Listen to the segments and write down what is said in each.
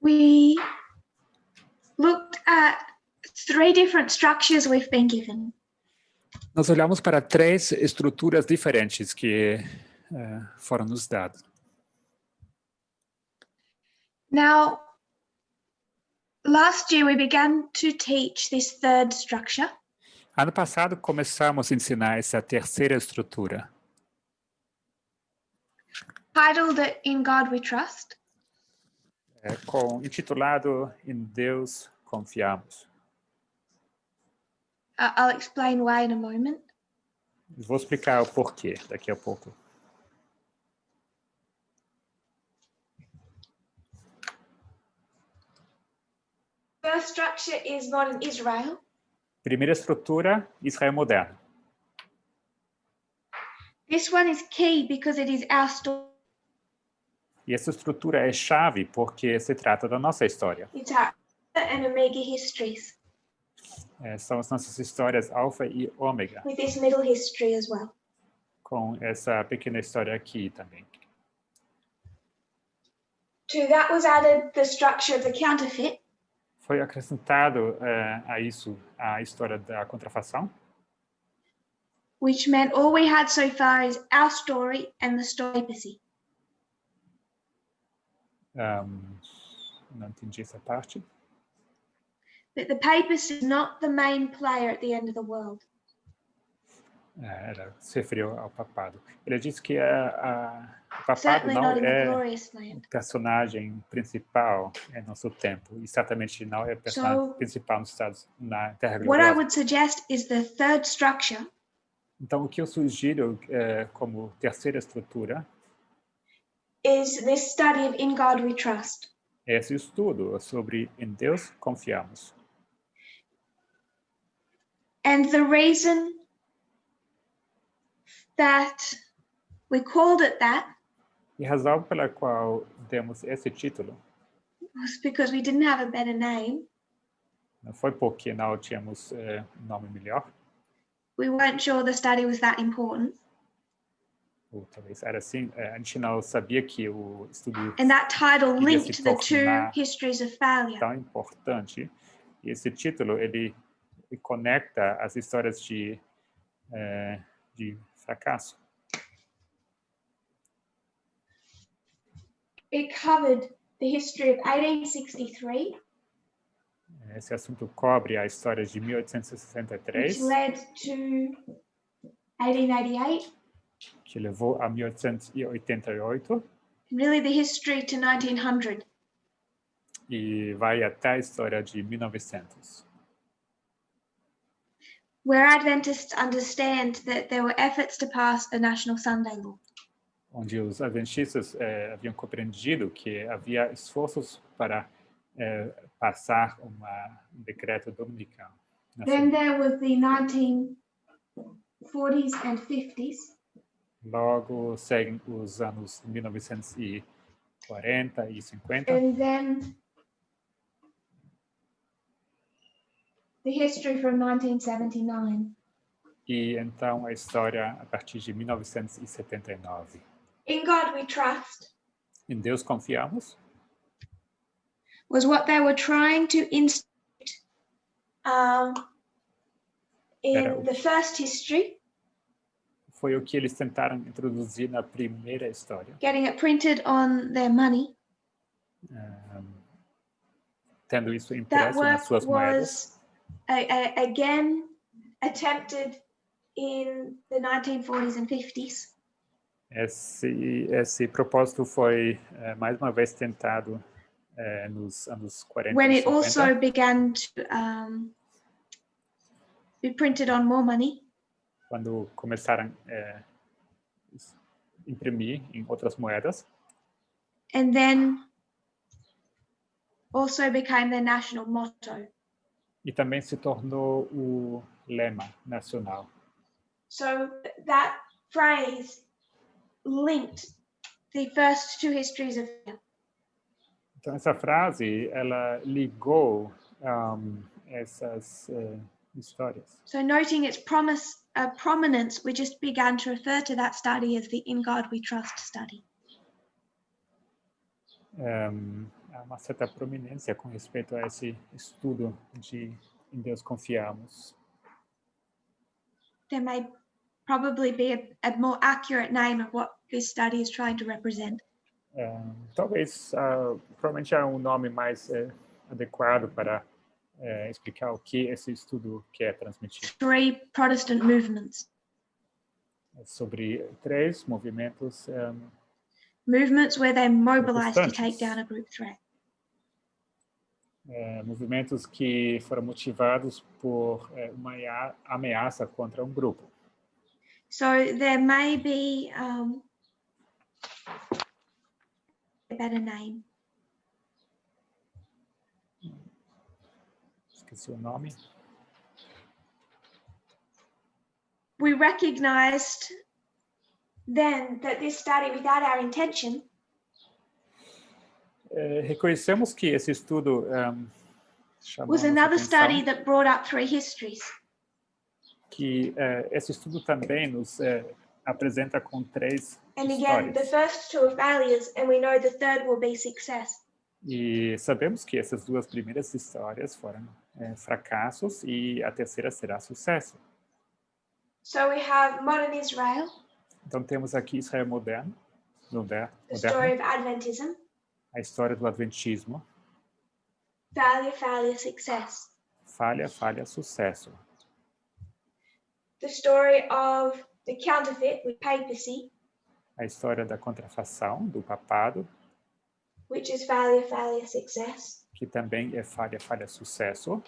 We looked at 3 different structures we've been given. Nós olhamos para 3 estruturas diferentes que foram nos dadas. Now, last year we began to teach this 3rd structure. Ano passado começamos a ensinar essa terceira estrutura. Titled it In God We Trust. Intitulado Em Deus Confiamos. I'll explain why in a moment. Vou explicar o porquê daqui a pouco. First structure is modern Israel. Primeira estrutura, Israel moderno. This one is key because it is our story. E essa estrutura é chave porque se trata da nossa história. It's our Alpha and Omega histories. São as nossas histórias alfa e ômega. With this middle history as well. Com essa pequena história aqui também. To that was added the structure of the counterfeit. Foi acrescentado a isso a história da contrafação. Which meant all we had so far is our story and the story of papacy. Não entendi essa parte. But the papacy is not the main player at the end of the world. Ela se referiu ao papado. Ele disse que o papado não é o personagem principal em nosso tempo. E certamente não é o personagem principal nos Estados na Terra Gloriosa. What I would suggest is the 3rd structure. Então, o que eu sugiro como terceira estrutura is this study of In God We Trust. Esse estudo sobre Em Deus Confiamos. And the reason that we called it that E a razão pela qual demos esse título was because we didn't have a better name. Não foi porque não tínhamos nome melhor. We weren't sure the study was that important. Ou talvez era assim, a gente não sabia que o estudo And that title linked the 2 histories of failure. Tão importante. E esse título ele conecta as histórias de fracasso. It covered the history of 1863. Esse assunto cobre a história de 1863. Which led to 1888. Que levou a 1888. Really the history to 1900. E vai até a história de 1900. Where Adventists understand that there were efforts to pass a national Sunday law. Onde os adventistas haviam compreendido que havia esforços para passar um decreto dominical. Then there was the 1940s and 50s. Logo seguem os anos 1940 e 50. And then the history from 1979. E então a história a partir de 1979. In God We Trust. Em Deus confiamos. Was what they were trying to institute in the first history. Foi o que eles tentaram introduzir na primeira história. Getting it printed on their money. Tendo isso impresso nas suas moedas. Again attempted in the 1940s and 50s. Esse propósito foi mais uma vez tentado nos anos 40 When e it 50. also began to be printed on more money. Quando começaram a imprimir em outras moedas. And then also became their national motto. E também se tornou o lema nacional. So that phrase linked the first 2 histories of Então essa frase ela ligou essas histórias. So noting its prominence, we just began to refer to that study as the In God We Trust study. há uma certa prominência com respeito a esse estudo de em Deus confiamos. There may probably be a more accurate name of what this study is trying to represent. Talvez, provavelmente há um nome mais adequado para explicar o que esse estudo quer transmitir. 3 Protestant movements. Sobre 3 movimentos movements where they mobilized to take down a group threat. Movimentos que foram motivados por uma ameaça contra um grupo. So there may be a better name. Esqueci o nome. We recognized then that this study, without our intention, reconhecemos que esse estudo was another study that brought up 3 histories. Que esse estudo também nos apresenta com 3 and histórias. Again, the first 2 are failures, and we know the third will be success. E sabemos que essas 2 primeiras histórias foram fracassos e a terceira será sucesso. So we have modern Israel. Então temos aqui Israel moderno. The story of Adventism. A história do Adventismo. Failure, failure, success. Falha, falha, sucesso. The story of the counterfeit with papacy. A história da contrafação, do papado. Which is failure, failure, success. Que também é falha, falha, sucesso.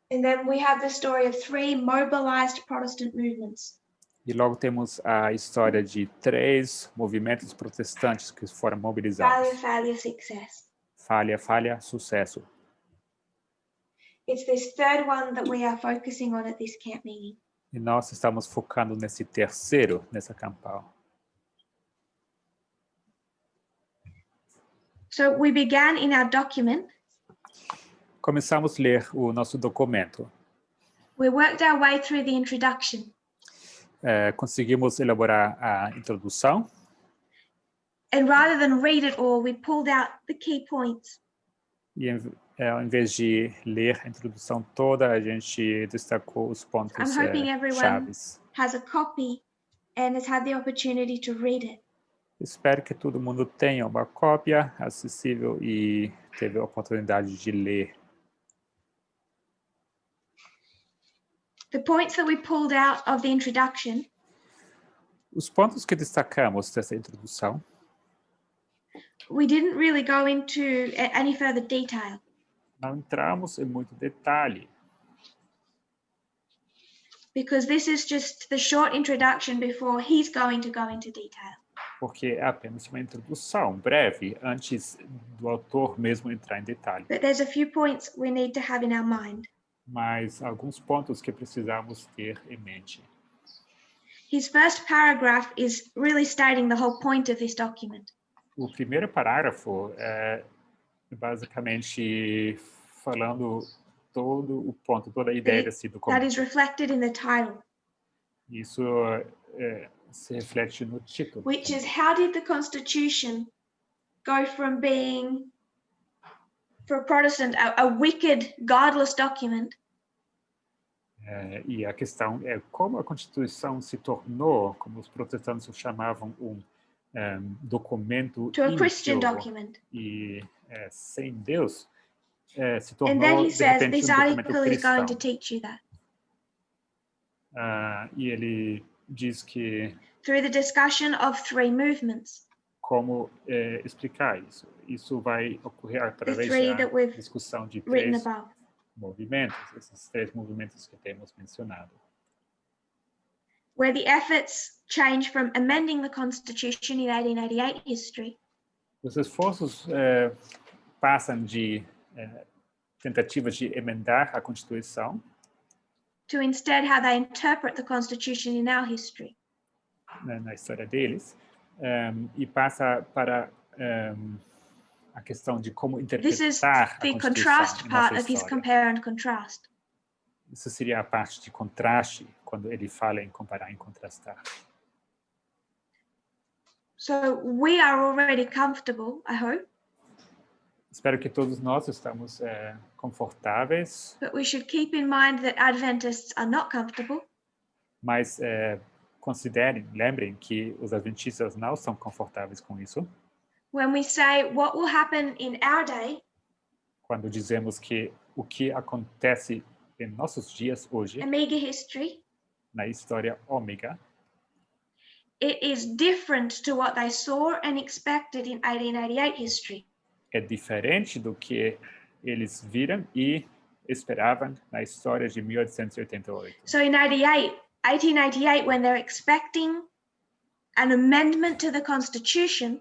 And then we have the story of 3 mobilized Protestant movements. E logo temos a história de 3 movimentos protestantes que foram mobilizados. Failure, failure, success. Falha, falha, sucesso. It's this third one that we are focusing on at this camp meeting. E nós estamos focando nesse terceiro, nessa Campal. So we began in our document. Começamos a ler o nosso documento. We worked our way through the introduction. Conseguimos elaborar a introdução. And rather than read it all, we pulled out the key points. E ao invés de ler a introdução toda, a gente destacou os pontos chaves. Has a copy and has had the opportunity to read it. Espero que todo mundo tenha uma cópia acessível e teve a oportunidade de ler. The points that we pulled out of the introduction. Os pontos que destacamos dessa introdução. We didn't really go into any further detail. Não entramos em muito detalhe. Because this is just the short introduction before he's going to go into detail. Porque é apenas uma introdução breve antes do autor mesmo entrar em detalhe. But there's a few points we need to have in our mind. Mas alguns pontos que precisamos ter em mente. His first paragraph is really stating the whole point of this document. O primeiro parágrafo é basicamente falando todo o ponto, toda a ideia desse documento. That is reflected in the title. Isso se reflete no título. Which is, how did the Constitution go from being, for a Protestant, a wicked, godless document? E a questão é como a Constituição se tornou, como os protestantes chamavam, documento to a Christian document. E sem Deus, se tornou And then he de says, repente this documento article is cristão. going to teach you that. E ele diz que through the discussion of 3 movements. Como explicar isso? Isso vai ocorrer através da discussão de 3 movimentos, esses 3 movimentos que temos mencionado. Where the efforts change from amending the Constitution in 1888 history. Os esforços passam de tentativas de emendar a Constituição to instead how they interpret the Constitution in our history. Na história deles, e passa para a questão de como interpretar This is a the Constituição contrast part nossa of his história. compare and contrast. Isso seria a parte de contraste, quando ele fala em comparar e contrastar. So we are already comfortable, I hope. Espero que todos nós estamos confortáveis. But we should keep in mind that Adventists are not comfortable. Mas lembrem que os adventistas não são confortáveis com isso. When we say what will happen in our day, quando dizemos que o que acontece em nossos dias hoje, Amiga history, na história ômega, it is different to what they saw and expected in 1888 history. É diferente do que eles viram e esperavam na história de 1888. So in 1888, when they're expecting an amendment to the Constitution,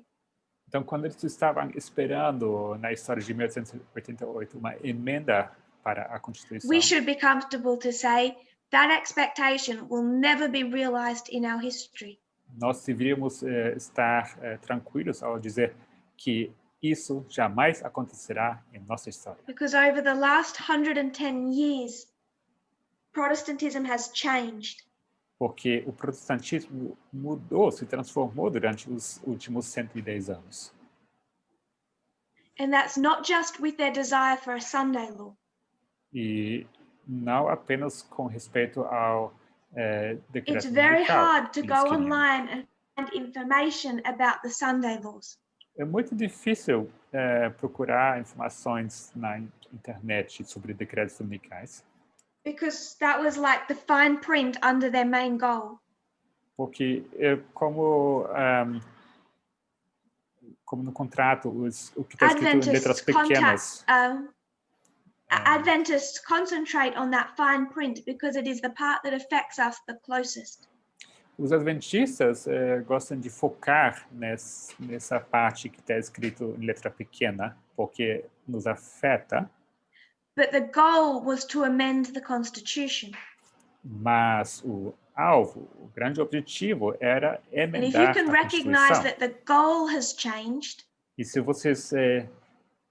então, quando eles estavam esperando na história de 1888 uma emenda para a Constituição, we should be comfortable to say that expectation will never be realized in our history. Nós deveríamos estar tranquilos ao dizer que isso jamais acontecerá em nossa história. Because over the last 110 years, Protestantism has changed. Porque o protestantismo mudou, se transformou durante os últimos 110 anos. And that's not just with their desire for a Sunday law. E não apenas com respeito ao decreto It's very musical, hard to go online and find information about the Sunday laws. É muito difícil procurar informações na internet sobre decretos dominicais. Because that was like the fine print under their main goal. Porque como no contrato, o que está escrito em letras pequenas. Adventists concentrate on that fine print because it is the part that affects us the closest. Os adventistas gostam de focar nessa parte que está escrito em letra pequena, porque nos afeta. But the goal was to amend the Constitution. Mas o alvo, o grande objetivo era emendar And if you can a recognize Constituição. that the goal has changed, E se vocês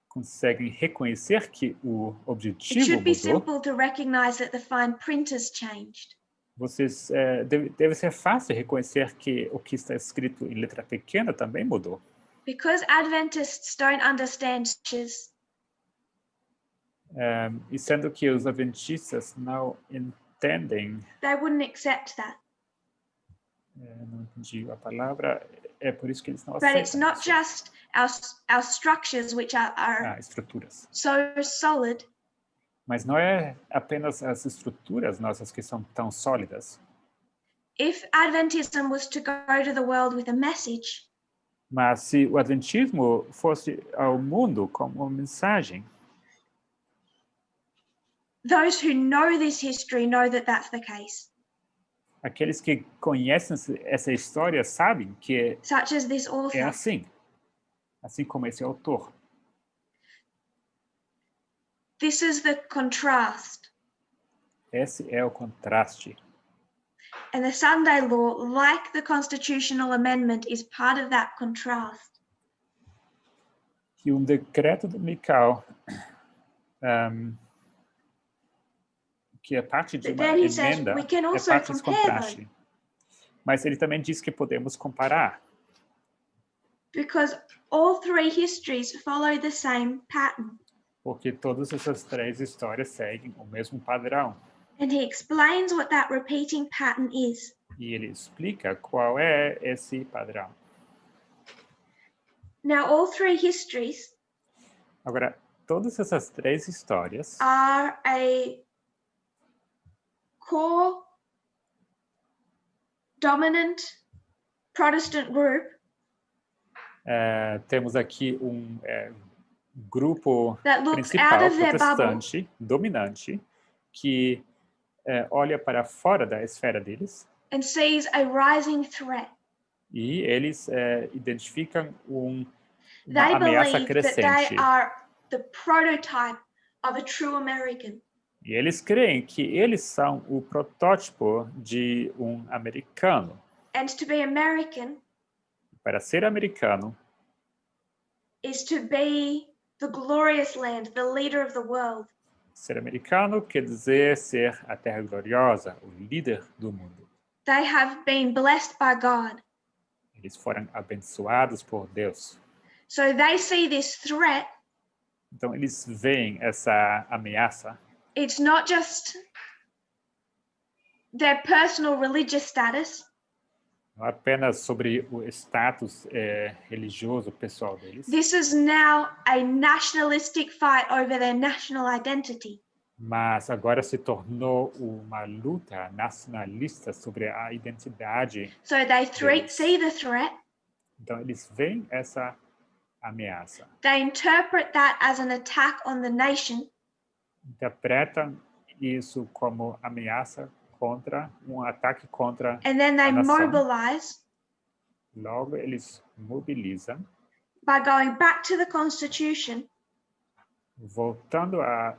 conseguem reconhecer que o it objetivo should be mudou, simple to recognize that the fine print has changed. vocês deve ser fácil reconhecer que o que está escrito em letra pequena também mudou. Because Adventists don't understand scriptures, E sendo que os adventistas não entendem, they wouldn't accept that. não entendi a palavra, é por isso que eles não But aceitam. it's not isso. just our structures which are Estruturas. so solid. Mas não é apenas as estruturas nossas que são tão sólidas. If Adventism was to go to the world with a message, Mas se o adventismo fosse ao mundo como uma mensagem, those who know this history know that that's the case. aqueles que conhecem essa história sabem que Such as this é author. assim como esse autor. This is the contrast. Esse é o contraste. And the Sunday law, like the constitutional amendment, is part of that contrast. E decreto dominical, que é parte de uma emenda, é parte desse contraste. Mas ele também diz que podemos comparar. Because all three histories follow the same pattern. Porque todas essas três histórias seguem o mesmo padrão. And he explains what that repeating pattern is. E ele explica qual é esse padrão. Now, all three histories Agora, todas essas três histórias are a core dominant Protestant group temos aqui grupo that looks principal out of their protestante, dominante, que olha para fora da esfera deles and sees a rising threat. e eles identificam uma They ameaça believe that crescente. they are the prototype of a true American. E eles creem que eles são o protótipo de americano. And to be American Para ser americano is to be the glorious land, the leader of the world. ser americano quer dizer ser a terra gloriosa, o líder do mundo. They have been blessed by God. Eles foram abençoados por Deus. So they see this threat. Então eles veem essa ameaça. It's not just their personal religious status. Não apenas sobre o status religioso pessoal deles. This is now a nationalistic fight over their national identity. Mas agora se tornou uma luta nacionalista sobre a identidade. So they see the threat. Então eles veem essa ameaça. They interpret that as an attack on the nation. Interpretam isso como ameaça contra ataque contra and then they a nação. mobilize. Logo eles mobilizam. By going back to the Constitution. Voltando à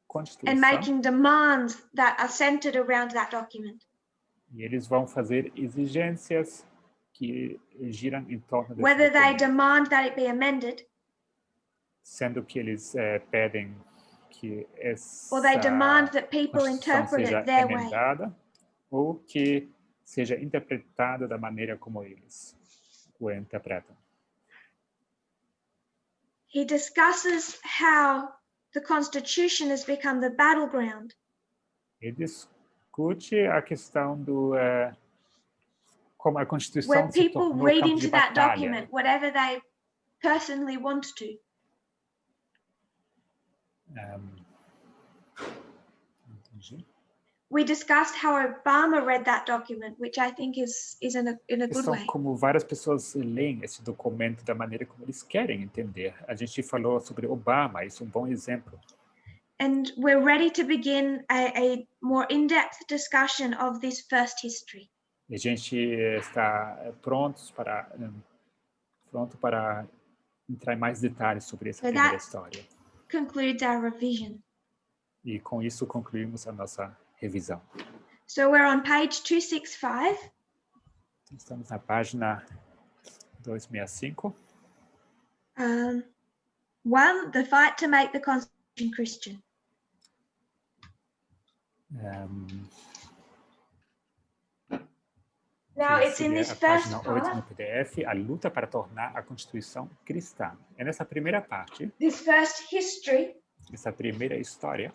Constituição. And making demands that are centered around that document. E eles vão fazer exigências que giram em torno desse Whether they documento. demand that it be amended. Sendo que eles pedem que essa or they demand that people interpret seja it their emendada, way. ou que seja interpretada da maneira como eles o interpretam. He discusses how the Constitution has become the battleground. Ele discute a questão do como a Constituição where se people tornou read campo de into that batalha. document whatever they personally want to. Entendi. We discussed how Obama read that document, which I think is in a good way. Como várias pessoas leem esse documento da maneira como eles querem entender. A gente falou sobre Obama, isso é um bom exemplo. And we're ready to begin a more in-depth discussion of this first history. E a gente está pronto para entrar em mais detalhes sobre essa primeira história. Concludes our revision. E com isso concluímos a nossa revisão. So we're on page 265. Estamos na página 265. One, the fight to make the Constitution Christian. Now it's in this first part. No PDF, a luta para tornar a Constituição cristã. É nessa primeira parte. This first history. Essa primeira história.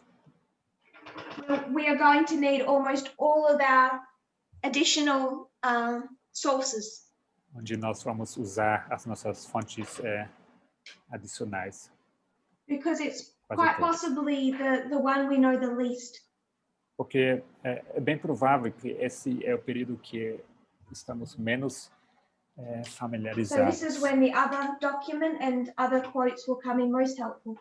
We are going to need almost all of our additional sources. Onde nós vamos usar as nossas fontes adicionais. Because it's quite possibly the one we know the least. Porque é bem provável que esse é o período que estamos menos familiarizados. So this is when the other document and other quotes will come in most helpful.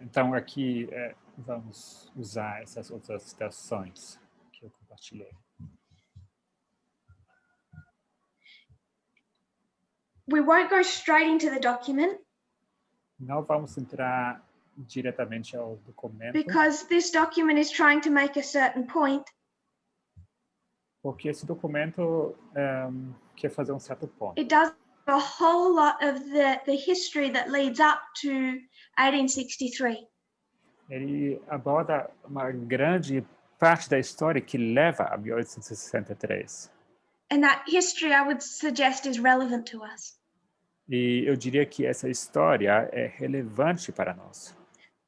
Então aqui vamos usar essas outras citações que eu compartilhei. We won't go straight into the document. Não vamos entrar diretamente ao documento. Because this document is trying to make a certain point. Porque esse documento quer fazer um certo ponto. It does a whole lot of the history that leads up to 1863. Ele aborda uma grande parte da história que leva a 1863. And that history, I would suggest, is relevant to us. E eu diria que essa história é relevante para nós.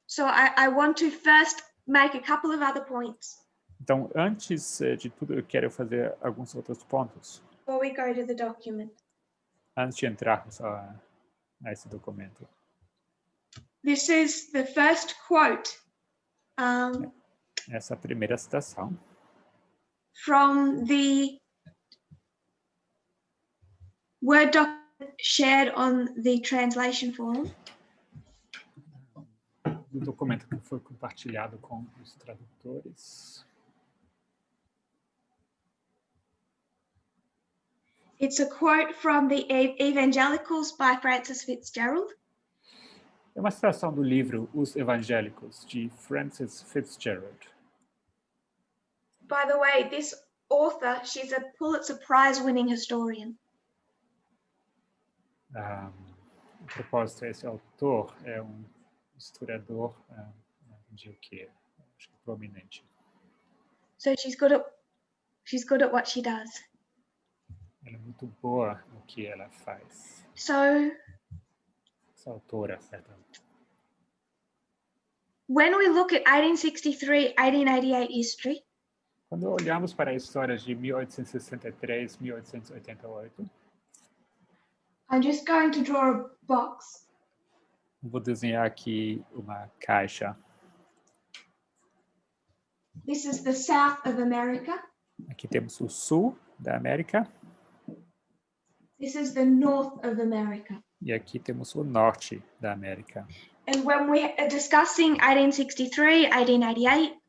So I want to first make a couple of other points. Então, antes de tudo, eu quero fazer alguns outros pontos. Before we go to the document. Antes de entrarmos a esse documento. This is the first quote. Essa primeira citação. From the Word document shared on the translation forum. Do documento que foi compartilhado com os tradutores. It's a quote from the Evangelicals by Francis Fitzgerald. É uma citação do livro Os Evangélicos, de Francis Fitzgerald. By the way, this author, she's a Pulitzer Prize-winning historian. A propósito, esse autor é historiador de o que? Acho que prominente. So she's good at what she does. Ela é muito boa no que ela faz. So, essa autora, certamente. When we look at 1863, 1888 history, quando olhamos para a história de 1863, 1888, I'm just going to draw a box. Vou desenhar aqui uma caixa. This is the South of America. Aqui temos o sul da América. This is the North of America. E aqui temos o norte da América. And when we are discussing 1863, 1888,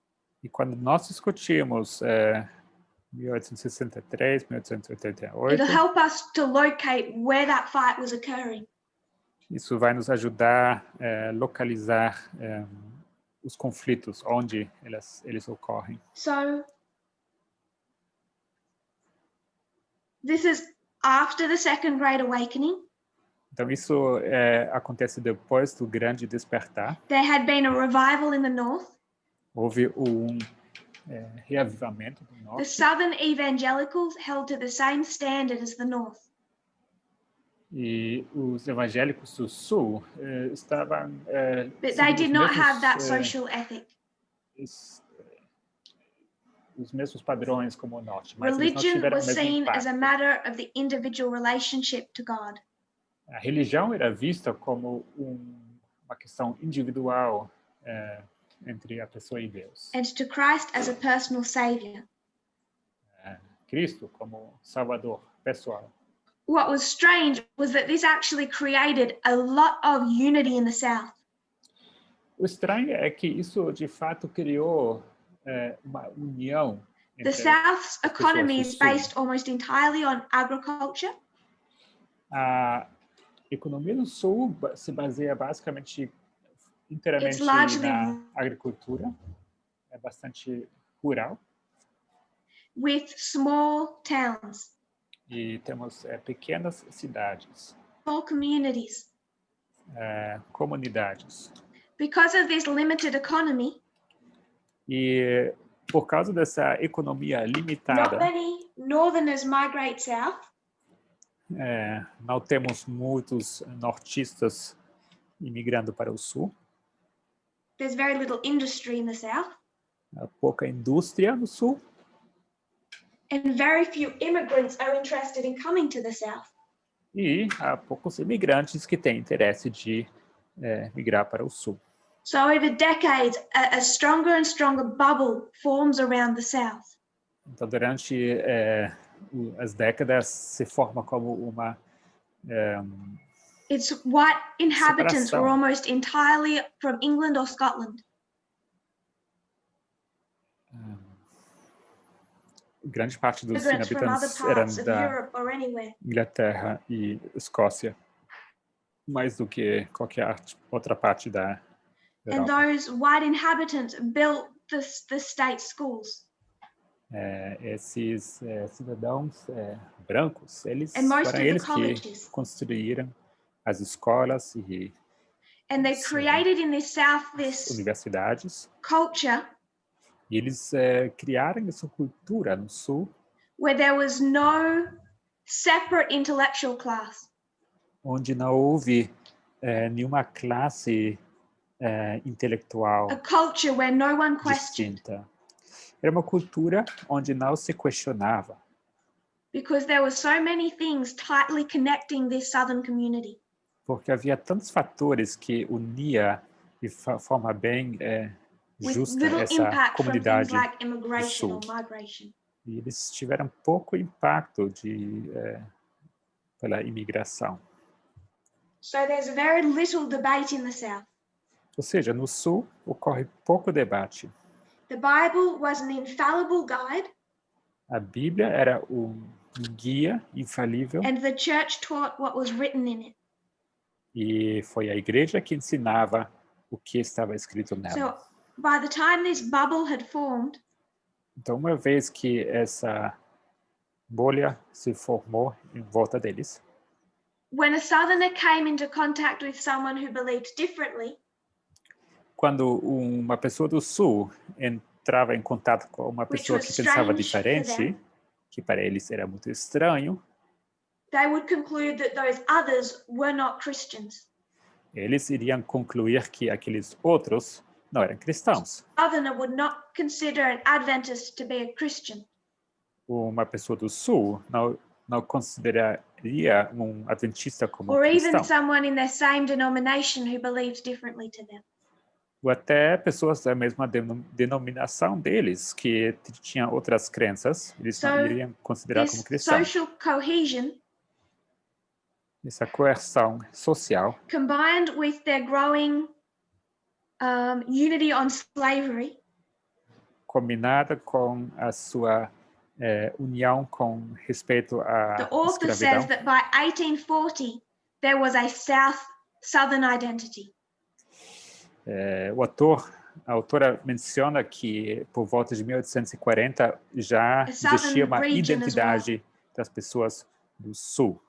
e quando nós discutimos 1863, 1888, it'll help us to locate where that fight was occurring. Isso vai nos ajudar a localizar os conflitos, onde eles ocorrem. So, this is after the Second Great Awakening. Então, isso acontece depois do Grande Despertar. There had been a revival in the North. Houve reavivamento do Norte. The Southern evangelicals held to the same standard as the North. E os evangélicos do Sul estavam but they did not have that social ethic. Os mesmos padrões como o Norte, mas religion eles não tiveram o was mesmo seen impacto. as a matter of the individual relationship to God. A religião era vista como uma questão individual entre a pessoa e Deus. And to Christ as a personal savior. Cristo como Salvador pessoal. What was strange was that this actually created a lot of unity in the South. O estranho é que isso de fato criou uma união entre the South's as economy pessoas is do Sul. based almost entirely on agriculture. A economia do Sul se baseia basicamente inteiramente It's largely na agricultura, é bastante rural. With small towns, E temos pequenas cidades, small communities. comunidades. Because of this limited economy, E por causa dessa economia not limitada, many northerners migrate south. não temos muitos nortistas imigrando para o Sul. There's very little industry in the South. Há pouca indústria no Sul. And very few immigrants are interested in coming to the South. E há poucos imigrantes que têm interesse de migrar para o Sul. So over decades, a stronger and stronger bubble forms around the South. Então, durante as décadas, se forma como uma It's white inhabitants separação. were almost entirely from England or Scotland. Grande parte dos Immigrants from other habitantes eram parts of da Europe or anywhere. Inglaterra e Escócia, mais do que qualquer outra parte da And Europa. those white inhabitants built the state schools. Esses cidadãos brancos, And most foram of the eles que colleges. construíram as escolas e And they created in this South this universidades. culture E eles criaram essa cultura no Sul, where there was no separate intellectual class. onde não houve nenhuma classe intelectual A culture where no one questioned. distinta. Era uma cultura onde não se questionava, Because there were so many things tightly connecting this southern community. porque havia tantos fatores que unia de forma bem With justa little essa impact from comunidade things like immigration or Sul. migration. E eles tiveram pouco impacto pela imigração. So there's very little debate in the South. Ou seja, no Sul ocorre pouco debate. The Bible was an infallible guide, A Bíblia era guia infalível and the church taught what was written in it. e foi a igreja que ensinava o que estava escrito nela. So by the time this bubble had formed, Então, uma vez que essa bolha se formou em volta deles, when a southerner came into contact with someone who believed differently, quando uma pessoa do Sul entrava em contato com uma pessoa que pensava strange for diferente, them. que para eles era muito estranho, they would conclude that those others were not Christians. Eles iriam concluir que aqueles outros não eram cristãos. Southerner would not consider an Adventist to be a Christian. Uma pessoa do Sul não consideraria adventista como or cristão. even someone in their same denomination who believes differently to them. Ou até pessoas da mesma denominação deles, que tinham outras crenças, eles não iriam considerar como cristãos. Social cohesion, essa coerção social, combined with their growing unity on slavery, combinada com a sua união com respeito à the author escravidão. says that by 1840 there was a Southern identity. A autora menciona que por volta de 1840 já existia uma identidade das pessoas do Sul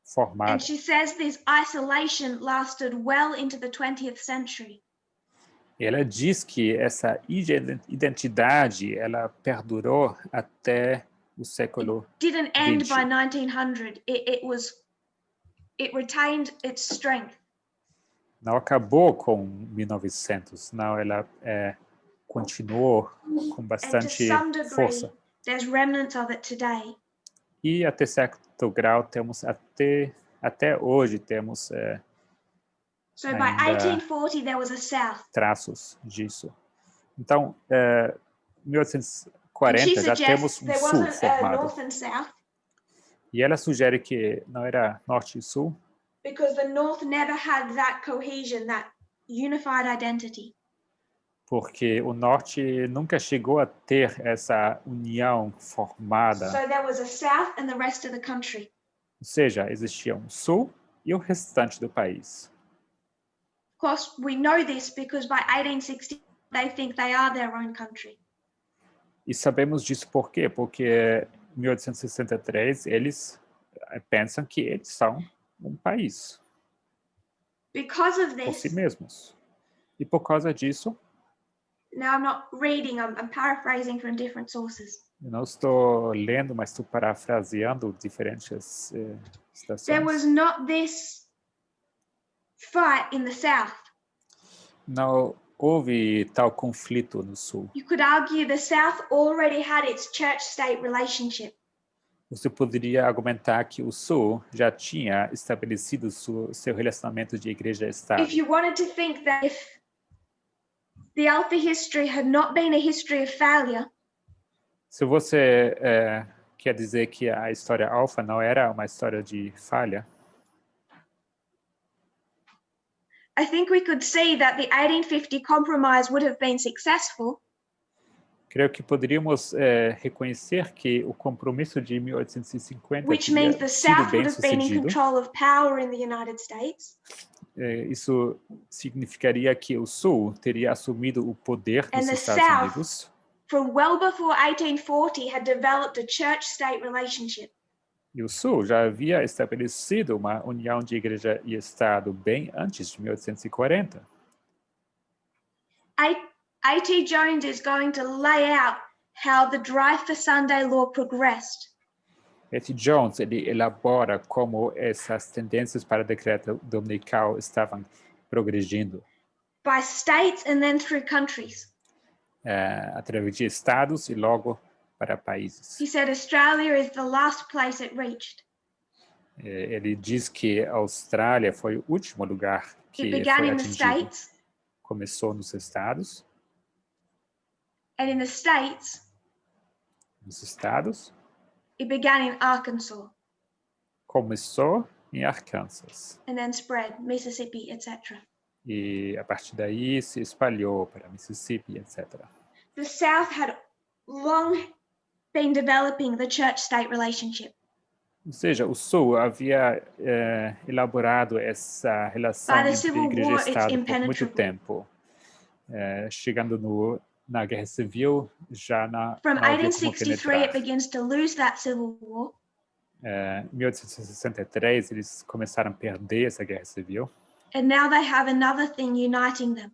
formada. And she says this isolation lasted well into the 20th century. Ela diz que essa identidade ela perdurou até o século Didn't end 20. by 1900. It retained its strength. Não acabou com 1900, não, ela continuou com bastante força. There's remnants of it today. E até certo grau temos até hoje temos So by 1840 there was a South. Traços disso. Então, 1840 já temos um Sul formado. E ela sugere que não era Norte e Sul. Because the North never had that cohesion, that unified identity. Porque o Norte nunca chegou a ter essa união formada. So there was a South and the rest of the country. Ou seja, existia um Sul e o restante do país. Of course, we know this because by 1860 they think they are their own country. E sabemos disso por quê? Porque em 1863 eles pensam que eles são um país. Because of this, por si mesmos. E por causa disso, now I'm not reading, I'm paraphrasing from different sources. Eu não estou lendo, mas estou parafraseando diferentes estações. There was not this fight in the South. Não houve tal conflito no Sul. You could argue the South already had its church-state relationship. Você poderia argumentar que o Sul já tinha estabelecido seu relacionamento de igreja-estado. If you wanted to think that if the Alpha history had not been a history of failure, se você quer dizer que a história Alpha não era uma história de falha, I think we could see that the 1850 compromise would have been successful. Creio que poderíamos reconhecer que o compromisso de 1850 which means the South would bem have been in sucedido. control of power in the United States. Isso significaria que o Sul teria assumido o poder And dos the Estados South, Unidos. from well before 1840, had developed a church-state relationship. E o Sul já havia estabelecido uma união de igreja e Estado bem antes de 1840. A.T. Jones is going to lay out how the Drive for Sunday law progressed. A.T. Jones ele elabora como essas tendências para o decreto dominical estavam progredindo. By states and then through countries. Através de estados e logo para países. He said Australia is the last place it reached. Ele diz que a Austrália foi o último lugar que It began foi in the atingido. States. Começou nos estados. And in the States, Nos estados. it began in Arkansas. Começou em Arkansas. And then spread, Mississippi, etc. E a partir daí se espalhou para Mississippi, etc. The South had long been developing the church-state relationship. Ou seja, o Sul havia elaborado essa relação entre igreja e Estado por muito tempo. Chegando na Guerra Civil, já na From não havia como 1863, it penetrar. begins to lose that civil war. Em 1863, eles começaram a perder essa Guerra Civil. And now they have another thing uniting them.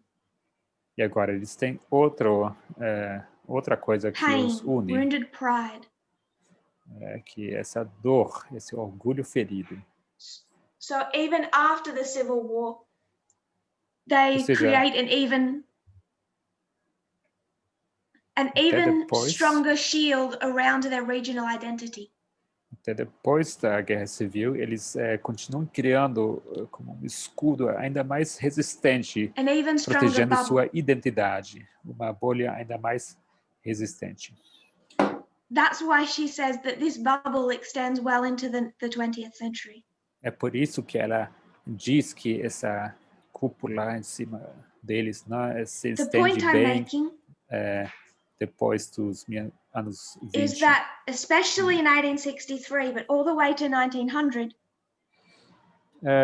E agora eles têm outra coisa que Pain, os une. wounded pride. que essa dor, esse orgulho ferido. So even after the Civil War, they create an even stronger shield around their regional identity. Até depois da Guerra Civil, eles continuam criando como um escudo ainda mais resistente, protegendo sua identidade, uma bolha ainda mais resistente. That's why she says that this bubble extends well into the 20th century. É por isso que ela diz que essa cúpula em cima deles não se estende bem depois dos anos 20. Is that especially in 1863, but all the way to 1900.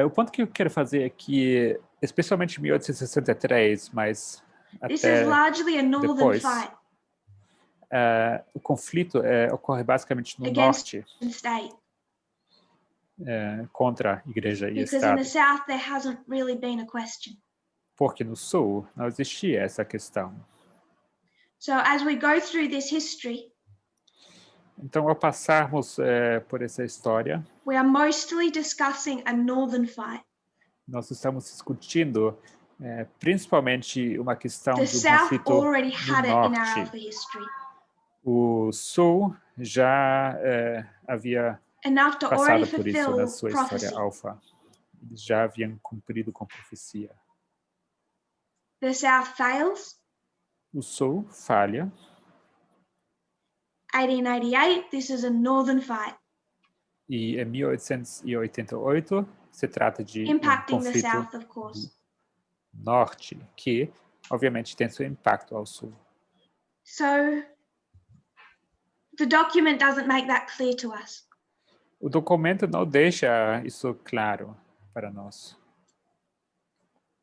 O ponto que eu quero fazer é que, especialmente em 1863, mas this até is largely a northern depois, fight. O conflito ocorre basicamente no norte contra a igreja e Because Estado. in the south there hasn't really been a question. Porque no sul não existia essa questão. So as we go through this history, então, ao passarmos por essa história, we are mostly discussing a northern fight. Nós estamos discutindo principalmente uma questão The do south conflito already had no it in our norte. alpha history. O sul já havia passado por isso na sua história alfa. Eles já haviam cumprido com profecia. The south fails. O sul falha. 1888, this is a northern fight. E em 1888 se trata de impacting conflito the south, of course. norte, que obviamente tem seu impacto ao sul. So the document doesn't make that clear to us. O documento não deixa isso claro para nós.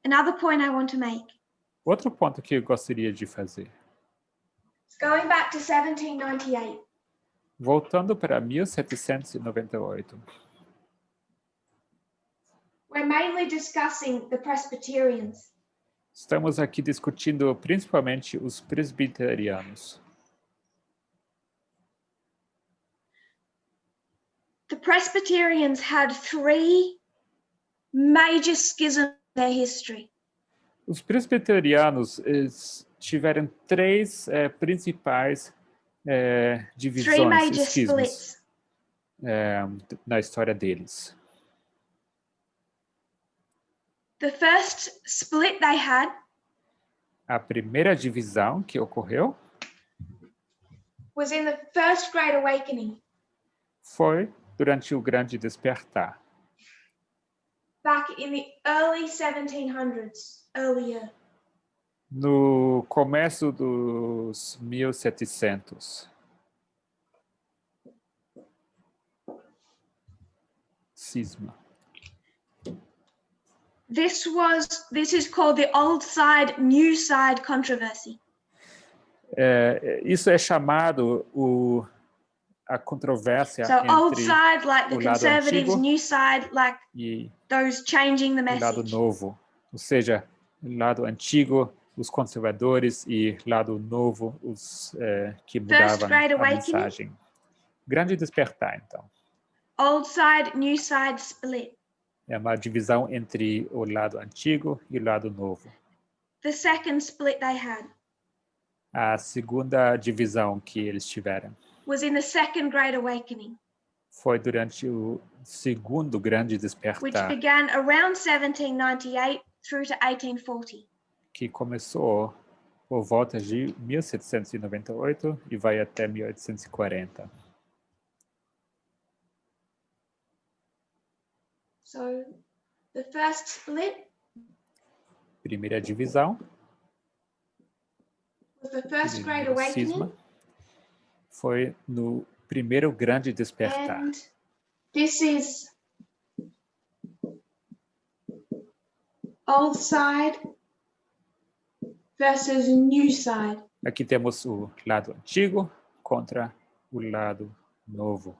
Another point I want to make. Outro ponto que eu gostaria de fazer. Going back to 1798. Voltando para 1798. We're mainly discussing the Presbyterians. Estamos aqui discutindo principalmente os presbiterianos. The Presbyterians had three major schisms in their history. Os presbiterianos tiveram três principais divisões, esquismos, na história deles. The first split they had a primeira divisão que ocorreu was in the First Great Awakening. Foi durante o Grande Despertar. Back in the early 1700s, earlier. No começo dos 1700. Cisma. This is called the old side, new side controversy. Isso é chamado a controvérsia entre old side, like the o lado conservatives, antigo new side, like e those changing the o lado message. novo, ou seja, o lado antigo, os conservadores, e lado novo, os que mudavam a mensagem. Grande Despertar, então. Old side, new side split. É uma divisão entre o lado antigo e o lado novo. The second split they had. A segunda divisão que eles tiveram was in the Second Great Awakening. Foi durante o segundo Grande Despertar. Which began around 1798 through to 1840. Que começou por volta de 1798 e vai até 1840. So, the first split. Primeira divisão. Was the First Great Awakening. Cisma, foi no primeiro Grande Despertar. And this is old side versus new side. Aqui temos o lado antigo contra o lado novo.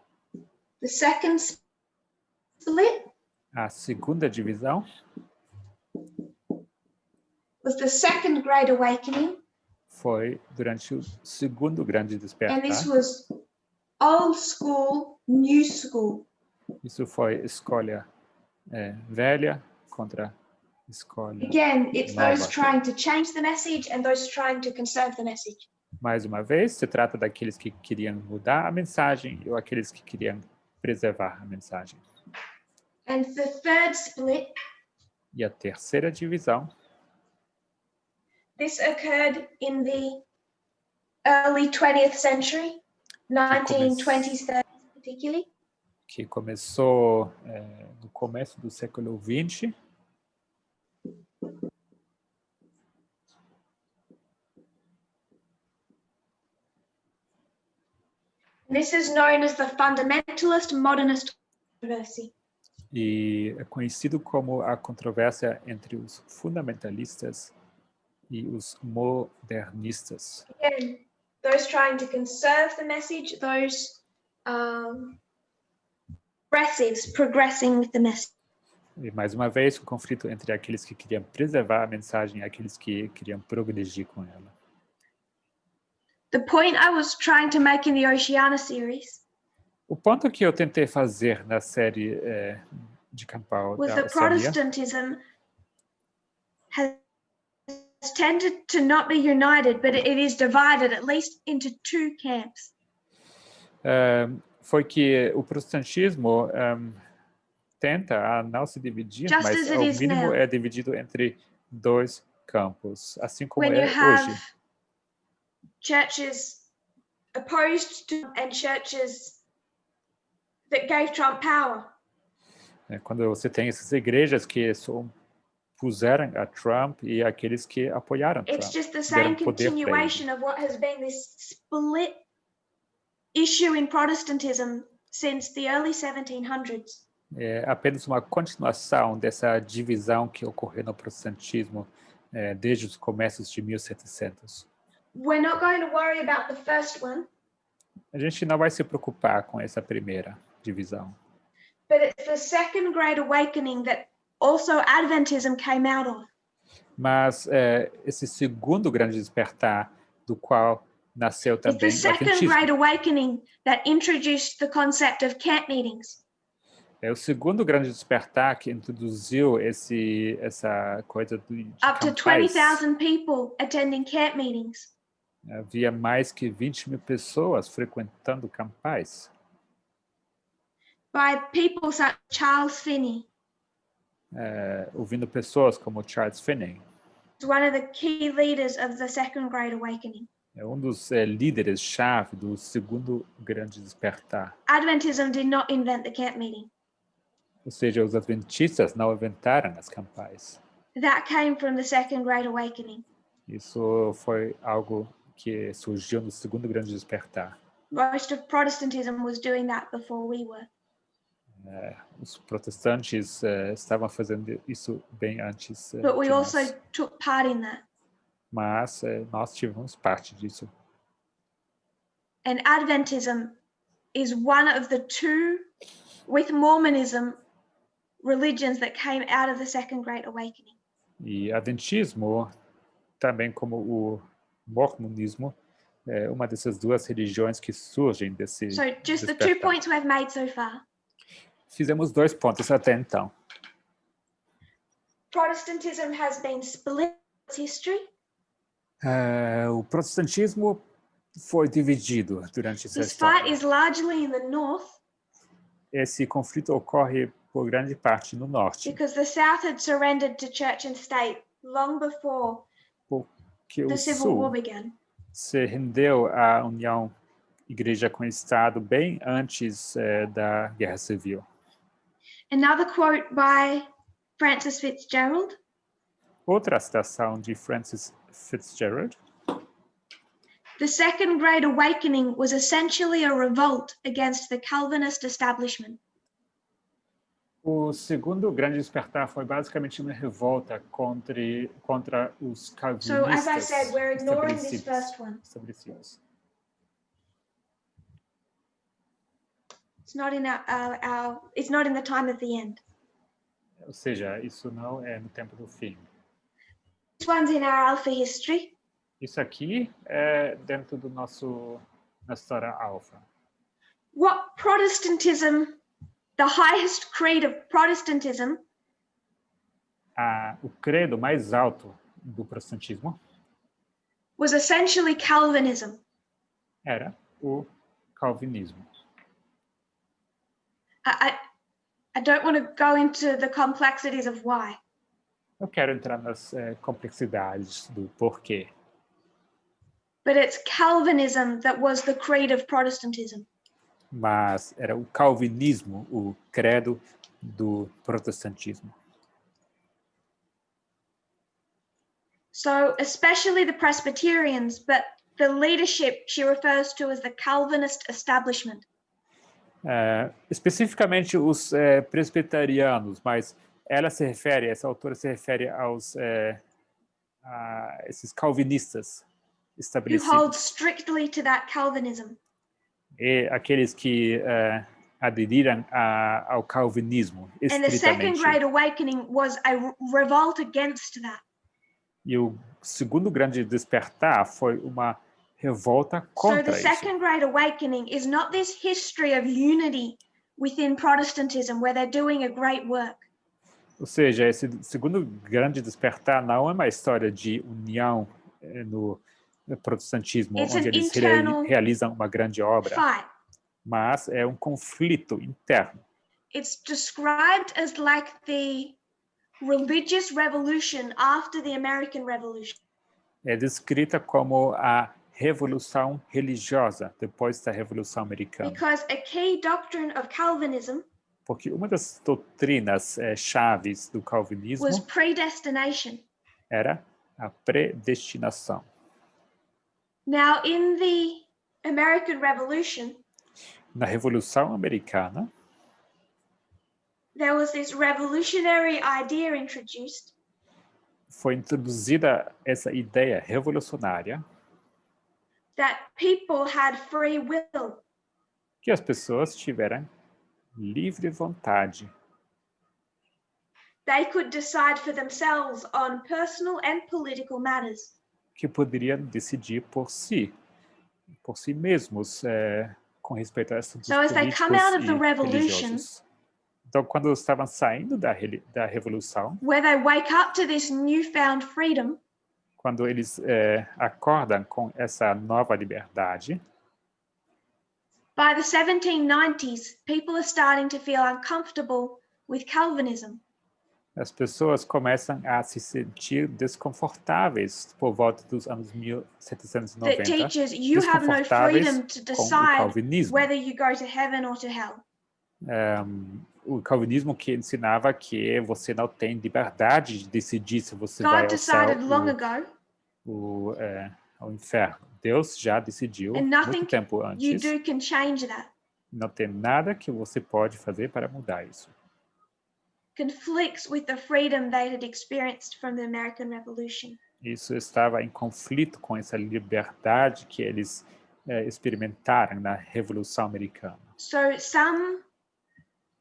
The second split. A segunda divisão was the Second Great Awakening. Foi durante o segundo Grande Despertar. And this was old school, new school. Isso foi escolha velha contra escolha Again, it's nova. those trying to change the message and those trying to conserve the message. Mais uma vez, se trata daqueles que queriam mudar a mensagem ou aqueles que queriam preservar a mensagem. And the third split, e a terceira divisão, this occurred in the early 20th century, 1920s, 30s particularly. Que começou no começo do século XX. This is known as the fundamentalist modernist controversy. E é conhecido como a controvérsia entre os fundamentalistas e os modernistas. Again, those trying to conserve the message, those progressing with the message. E mais uma vez, o conflito entre aqueles que queriam preservar a mensagem e aqueles que queriam progredir com ela. The point I was trying to make in the Oceania series O ponto que eu tentei fazer na série de Campal was da that Oceania Protestantism has tended to not be united, but it is divided at least into two camps. Foi que o protestantismo tenta a não se dividir, Just mas as it ao is mínimo now. é dividido entre dois campos, assim como When é you have hoje. churches opposed to and churches that gave Trump power. Quando você tem essas igrejas que puseram a Trump e aqueles que apoiaram It's Trump, just the deram same poder para ele. continuation of what has been this split issue in Protestantism since the early 1700s. É apenas uma continuação dessa divisão que ocorreu no protestantismo desde os começos de 1700. We're not going to worry about the first one. A gente não vai se preocupar com essa primeira divisão. But it's the second Great Awakening that also Adventism came out of. Mas esse segundo grande despertar, do qual nasceu It's the também o second Adventismo. Great Awakening that introduced the concept of camp meetings. É o segundo grande despertar que introduziu essa coisa de Up to campais. 20,000 people attending camp meetings. Havia mais que 20 mil pessoas frequentando campais. By people such as Charles Finney. Ouvindo pessoas como Charles Finney. One of the key leaders of the Second Great Awakening. É um dos líderes-chave do segundo grande despertar. Adventism did not invent the camp meeting. Ou seja, os adventistas não inventaram as campais. That came from the Second Great Awakening. Isso foi algo que surgiu no segundo grande despertar. Most of Protestantism was doing that before we were. Os protestantes estavam fazendo isso bem antes But we de nós. also took part in that. Mas nós tivemos parte disso. And Adventism is one of the two, with Mormonism, religions that came out of the Second Great Awakening. E adventismo, também como o mormonismo, é uma dessas duas religiões que surgem desse So just the despertar. 2 points we've made so far. Fizemos 2 pontos até então. Protestantism has been split in history. O protestantismo foi dividido durante essa This fight história. is largely in the north. Esse conflito ocorre por grande parte no norte. Because the South had surrendered to church and state long before Porque the o Civil War sul began. se rendeu à união igreja com Estado bem antes da Guerra Civil. Another quote by Francis Fitzgerald. Outra citação de Francis Fitzgerald. The Second Great Awakening was essentially a revolt against the Calvinist establishment. O segundo grande despertar foi basicamente uma revolta contra os calvinistas. So as I said, we're ignoring this first one. Estabelecidos. It's not in it's not in the time of the end. Ou seja, isso não é no tempo do fim. This one's in our Alpha history. Isso aqui é dentro do na história alfa. what Protestantism, the highest creed of Protestantism, o credo mais alto do protestantismo was essentially Calvinism. Era o calvinismo. I don't want to go into the complexities of why. Eu quero entrar nas complexidades do porquê. But it's Calvinism that was the creed of Protestantism. Mas era o calvinismo o credo do protestantismo. So especially the Presbyterians, but the leadership she refers to as the Calvinist establishment. Especificamente os presbiterianos, mas essa autora se refere aos a esses calvinistas estabelecidos. Who hold strictly to that Calvinism. E aqueles que aderiram ao calvinismo estritamente. And the Second Great Awakening was a revolt against that. E o segundo grande despertar foi uma revolta contra isso. So the Second Great Awakening is not this history of unity within Protestantism where they're doing a great work. Ou seja, esse segundo grande despertar não é uma história de união no protestantismo, onde eles realizam uma grande obra, mas é um conflito interno. It's described as like the religious revolution after the American Revolution. É descrita como a revolução religiosa depois da Revolução Americana. Because a key doctrine of Calvinism Porque uma das doutrinas chaves do calvinismo was predestination. Era a predestinação. Now, in the American Revolution, na Revolução Americana, there was this revolutionary idea introduced. Foi introduzida essa ideia revolucionária that people had free will. Que as pessoas tiveram livre vontade. They could decide for themselves on personal and political matters. Que poderiam decidir por si mesmos com respeito a assuntos políticos e religiosos. Então, quando estavam saindo da revolução, where they wake up to this newfound freedom, quando eles acordam com essa nova liberdade, by the 1790s, people are starting to feel uncomfortable with Calvinism. As pessoas começam a se sentir desconfortáveis por volta dos anos 1790. That teaches you have no freedom to decide whether you go to heaven or to hell. O calvinismo que ensinava que você não tem liberdade de decidir se você vai ao céu ou ao inferno. Deus já decidiu muito tempo antes. Não tem nada que você pode fazer para mudar isso. Conflicts with the freedom they had experienced from the American Revolution. Isso estava em conflito com essa liberdade que eles experimentaram na Revolução Americana. So some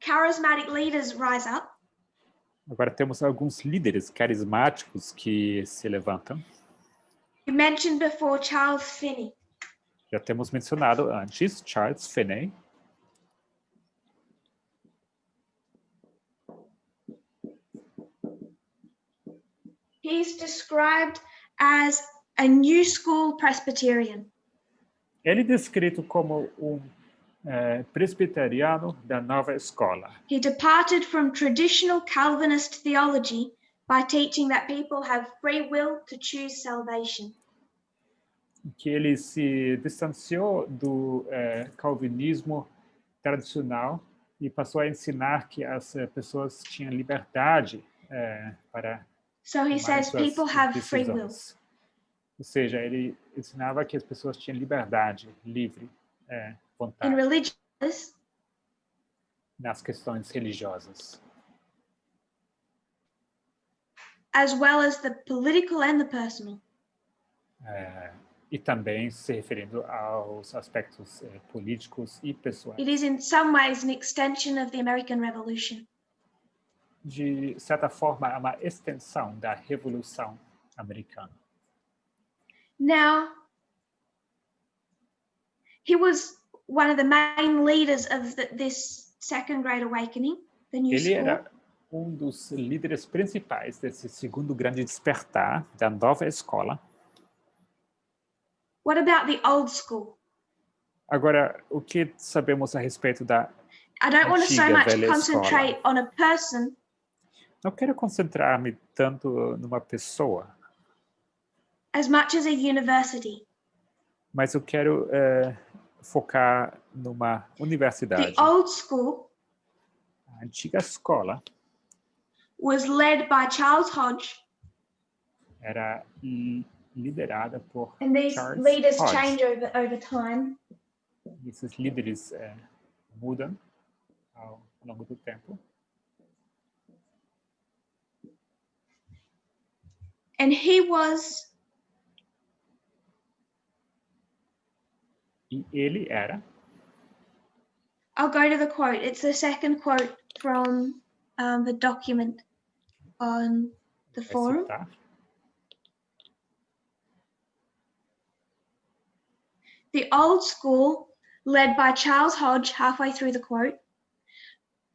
charismatic leaders rise up. Agora temos alguns líderes carismáticos que se levantam. You mentioned before Charles Finney. Já temos mencionado antes Charles Finney. He's described as a new school Presbyterian. Ele é descrito como presbiteriano da nova escola. He departed from traditional Calvinist theology by teaching that people have free will to choose salvation. Que ele se distanciou do calvinismo tradicional e passou a ensinar que as pessoas tinham liberdade para So he says people have free will. Ou seja, ele ensinava que as pessoas tinham liberdade, livre vontade. In religious, nas questões religiosas. As well as the political and the personal. E também se referindo aos aspectos políticos e pessoais. It is in some ways an extension of the American Revolution. De certa forma, é uma extensão da Revolução Americana. Now, he was one of the main leaders of this second great awakening, the new Ele school. era dos líderes principais desse segundo grande despertar da nova escola. What about the old school? Agora, o que sabemos a respeito da I don't want to so antiga much velha concentrate escola? on a person. Não quero concentrar-me tanto numa pessoa. As much as a university. Mas eu quero focar numa universidade. The old school A antiga escola was led by Charles Hodge. Era liderada por And these Charles leaders Hodge. change over time. E esses líderes mudam ao longo do tempo. And he was E ele era. I'll go to the quote. It's the second quote from the document on the forum. Citar. The old school, led by Charles Hodge, halfway through the quote,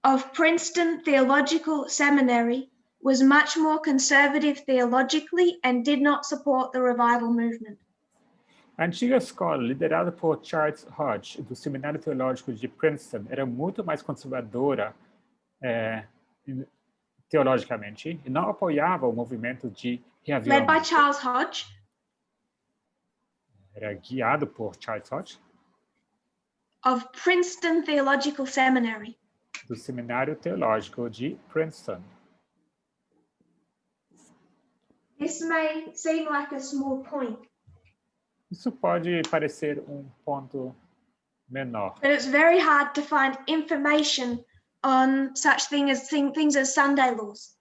of Princeton Theological Seminary, was much more conservative theologically and did not support the revival movement. A antiga escola, liderada por Charles Hodge, do Seminário Teológico de Princeton, era muito mais conservadora teologicamente e não apoiava o movimento de reavivamento. Led by Charles Hodge. Era guiado por Charles Hodge. Of Princeton Theological Seminary. Do Seminário Teológico de Princeton. This may seem like a small point. Isso pode parecer ponto menor. But it's very hard to find information on such things as Sunday laws.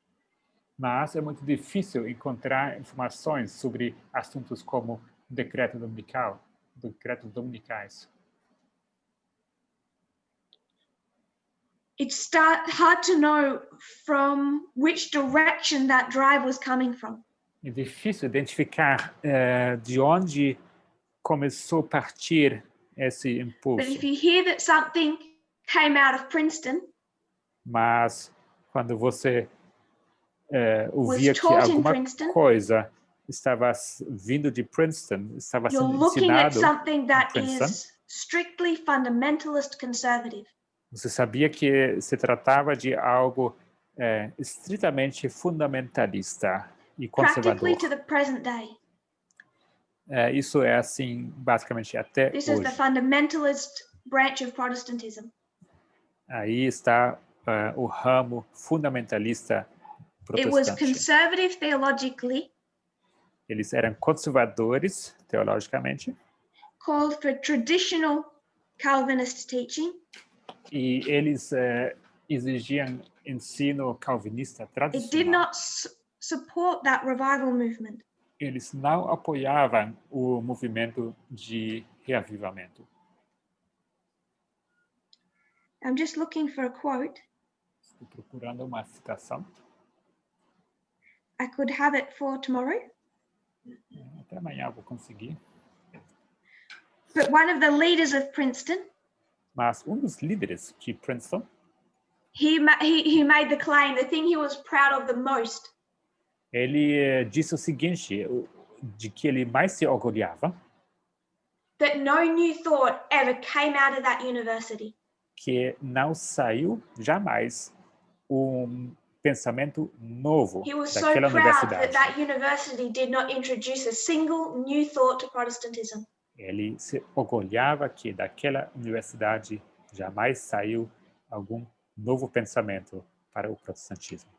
Mas é muito difícil encontrar informações sobre assuntos como decretos dominicais. It's hard to know from which direction that drive was coming from. É difícil identificar de onde começou a partir esse impulso. But if you hear that something came out of Princeton, mas quando você ouvia que alguma coisa estava vindo de Princeton, estava sendo ensinado something that Princeton, is strictly fundamentalist conservative. Você sabia que se tratava de algo estritamente fundamentalista e conservador. Practically to the present day. Isso é assim, basicamente, até This hoje. is the fundamentalist branch of Protestantism. Aí está o ramo fundamentalista It was protestante. conservative theologically. Eles eram conservadores teologicamente. Called for traditional Calvinist teaching. E eles exigiam ensino calvinista tradicional. It did not support that revival movement. Eles não apoiavam o movimento de reavivamento. I'm just looking for a quote. Estou procurando uma citação. I could have it for tomorrow. Até amanhã eu vou conseguir. But one of the leaders of Princeton. Mas dos líderes de Princeton. He made the claim, the thing he was proud of the most. Ele disse o seguinte, de que ele mais se orgulhava. That no new thought ever came out of that university. Que não saiu jamais pensamento novo daquela universidade. That university did not introduce a single new thought to Protestantism. Ele se orgulhava que daquela universidade jamais saiu algum novo pensamento para o protestantismo.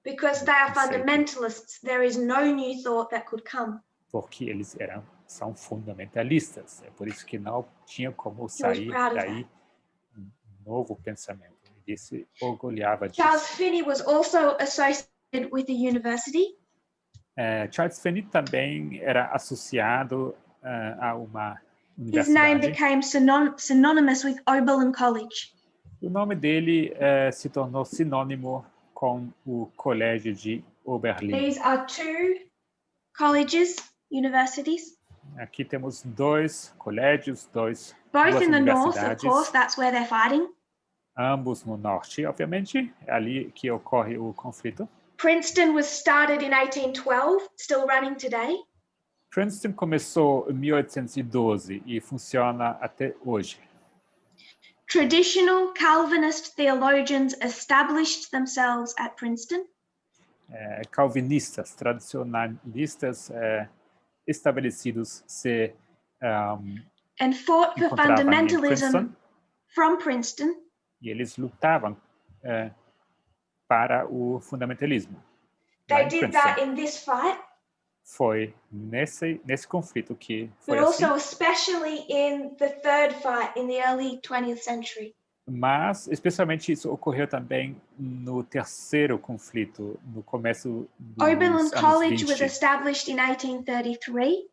Because they are fundamentalists, there is no new thought that could come. Porque eles são fundamentalistas, é por isso que não tinha como sair daí novo pensamento. Ele se orgulhava disso. Charles Finney was also associated with the university. Charles Finney também era associado a uma universidade. His name became synonymous with Oberlin College. O nome dele se tornou sinônimo com o colégio de Oberlin. These are two colleges, universities. Aqui temos dois colégios, dois Both in the north, of course, that's where they're fighting. Ambos no norte, obviamente, é ali que ocorre o conflito. Princeton was started in 1812, still running today. Princeton começou em 1812 e funciona até hoje. Traditional Calvinist theologians established themselves at Princeton. Calvinistas, tradicionalistas estabelecidos se and fought for fundamentalism from Princeton. E eles lutavam para o fundamentalismo. They did that in this fight. Foi nesse conflito que foi but also especially in the third fight in the early 20th century. Mas especialmente isso ocorreu também no terceiro conflito, no começo dos Oberlin anos College 20. was established in 1833.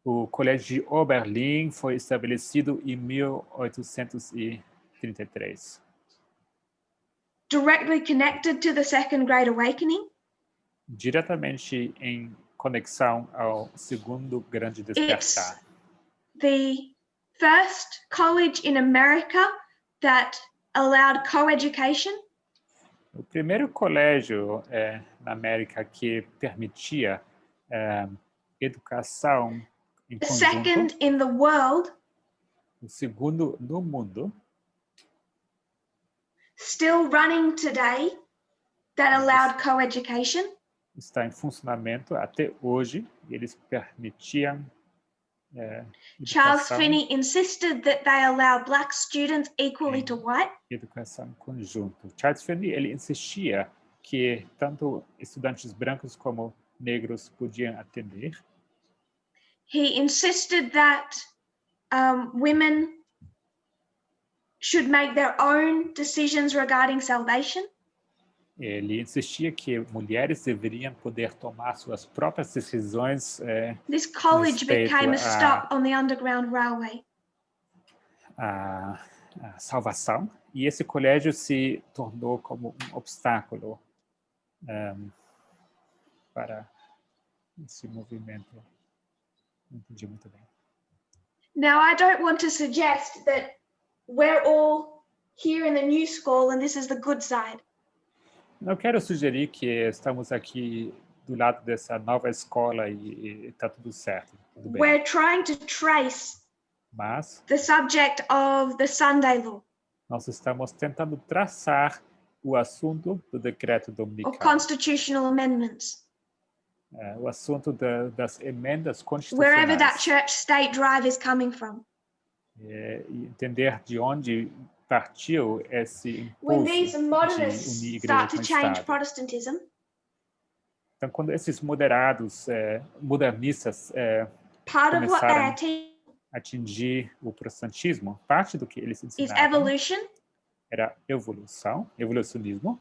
O colégio de Oberlin foi estabelecido em 1833. Directly connected to the Second Great Awakening. Diretamente em conexão ao segundo grande despertar. It's the first college in America that allowed co-education. O primeiro colégio na América que permitia educação em The conjunto. second in the world. O segundo no mundo. Still running today that allowed co-education. Está em funcionamento até hoje e eles permitiam Charles Finney insisted that they allow black students equally to white. Educação em conjunto. Charles Finney ele insistia que tanto estudantes brancos como negros podiam atender. He insisted that women should make their own decisions regarding salvation. Ele insistia que mulheres deveriam poder tomar suas próprias decisões. This college became a stop on the Underground Railway. A salvação, e esse colégio se tornou como um obstáculo para esse movimento. Não entendi muito bem. Now, I don't want to suggest that we're all here in the new school and this is the good side. Não quero sugerir que estamos aqui do lado dessa nova escola e está tudo certo. Tudo bem. We're trying to trace the subject of the Sunday law. Nós estamos tentando traçar o assunto do decreto dominical. Of constitutional amendments. O assunto das emendas constitucionais. Wherever that church-state drive is coming from. E entender de onde partiu esse impulso When these modernists de unir start to igreja com change Estado. Protestantism, então, quando esses moderados, modernistas part of what they começaram are teaching a atingir o protestantismo, parte do que eles is ensinavam evolution, era evolucionismo.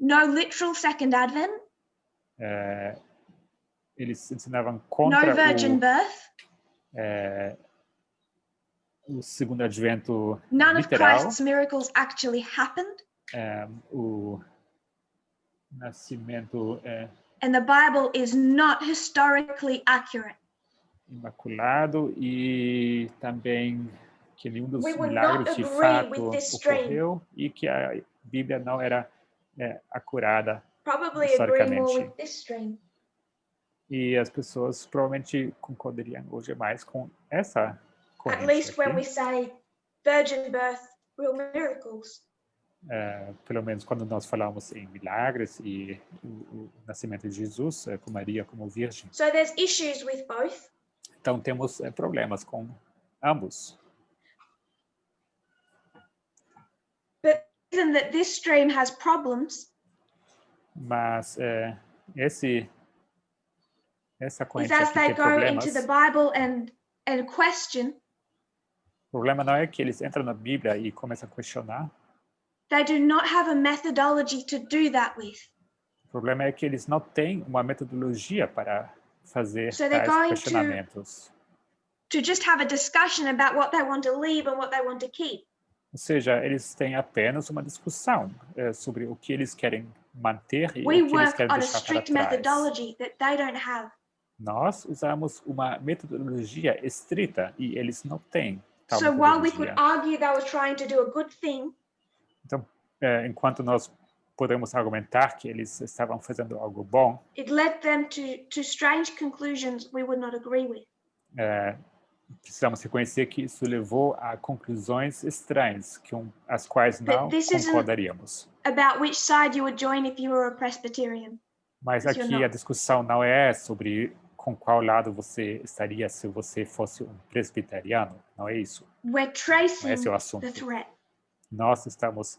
no literal second advent, Eles ensinavam no contra virgin birth, o segundo advento none of literal, Christ's miracles actually happened, o nascimento and the Bible is not historically accurate. imaculado e também que nenhum dos We would milagres not de agree fato with this stream. ocorreu e que a Bíblia não era acurada Probably agree more historicamente. with this stream. E as pessoas provavelmente concordariam hoje mais com essa corrente At least when aqui. we say virgin birth, real miracles. Pelo menos quando nós falamos em milagres e o nascimento de Jesus com Maria como virgem. So there's issues with both. Então temos problemas com ambos. But the reason that this stream has problems Mas essa is corrente as aqui they tem go problemas. into the Bible and question, O problema não é que eles entram na Bíblia e começam a questionar. they do not have a methodology to do that with. O problema é que eles não têm uma metodologia para fazer So they're tais going questionamentos. To just have a discussion about what they want to leave and what they want to keep. Ou seja, eles têm apenas uma discussão sobre o que eles querem manter e We o que eles work querem on a deixar para strict trás. methodology that they don't have. Nós usamos uma metodologia estrita e eles não têm So while we could argue they were trying to do a good thing, então, enquanto nós podemos argumentar que eles estavam fazendo algo bom, it led them to strange conclusions we would not agree with. Precisamos reconhecer que isso levou a conclusões estranhas, as quais não concordaríamos. About which side you would join if you were a Presbyterian. Mas aqui a discussão não é sobre com qual lado você estaria se você fosse um presbiteriano, não é isso. We're tracing esse é o assunto. the threat. Nós estamos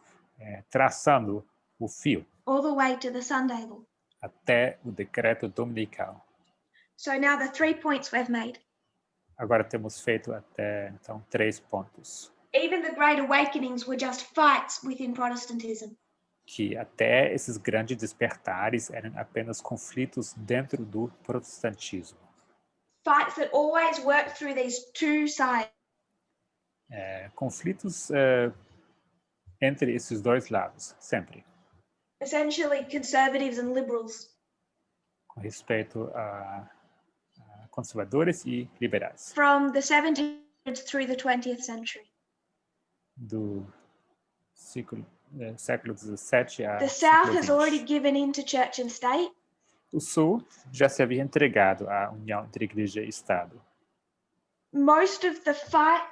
traçando o fio. All the way to the Sunday law. Até o decreto dominical. So now the 3 points we've made. Agora temos feito até então 3 pontos. Even the Great Awakenings were just fights within Protestantism. Que até esses grandes despertares eram apenas conflitos dentro do protestantismo. Fights that always work through these two sides. Conflitos entre esses dois lados, sempre. Essentially conservatives and liberals. Com respeito a conservadores e liberais. From the 17th through the 20th century. Do século 17 a The South has already given in to church and state. O Sul já se havia entregado à união entre igreja e Estado. Most of the fight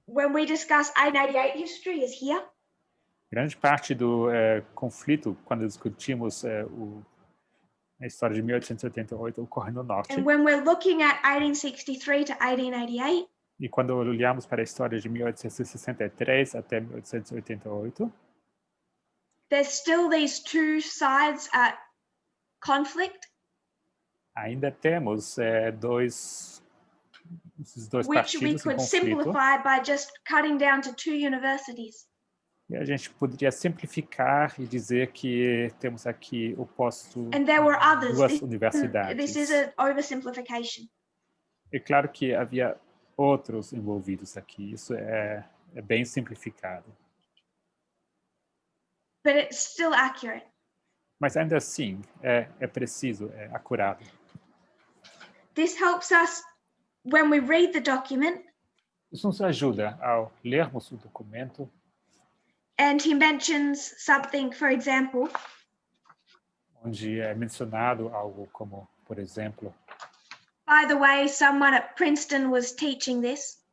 when we discuss 1888 history is here. Grande parte do conflito quando discutimos a história de 1888 ocorre no norte. And when we're looking at 1863 to 1888, e quando olhamos para a história de 1863 até 1888, there's still these two sides at conflict. Ainda temos esses dois which partidos we em could conflito. Simplify by just cutting down to 2 universities. E a gente poderia simplificar e dizer que temos aqui o posto duas universidades. This is an oversimplification. É claro que havia outros envolvidos aqui. Isso é bem simplificado. But it's still accurate. Mas ainda assim é preciso, é acurado. This helps us when we read the document. Isso nos ajuda ao lermos o documento. And he mentions something, for example, onde é mencionado algo como, por exemplo, by the way, someone at Princeton was teaching this.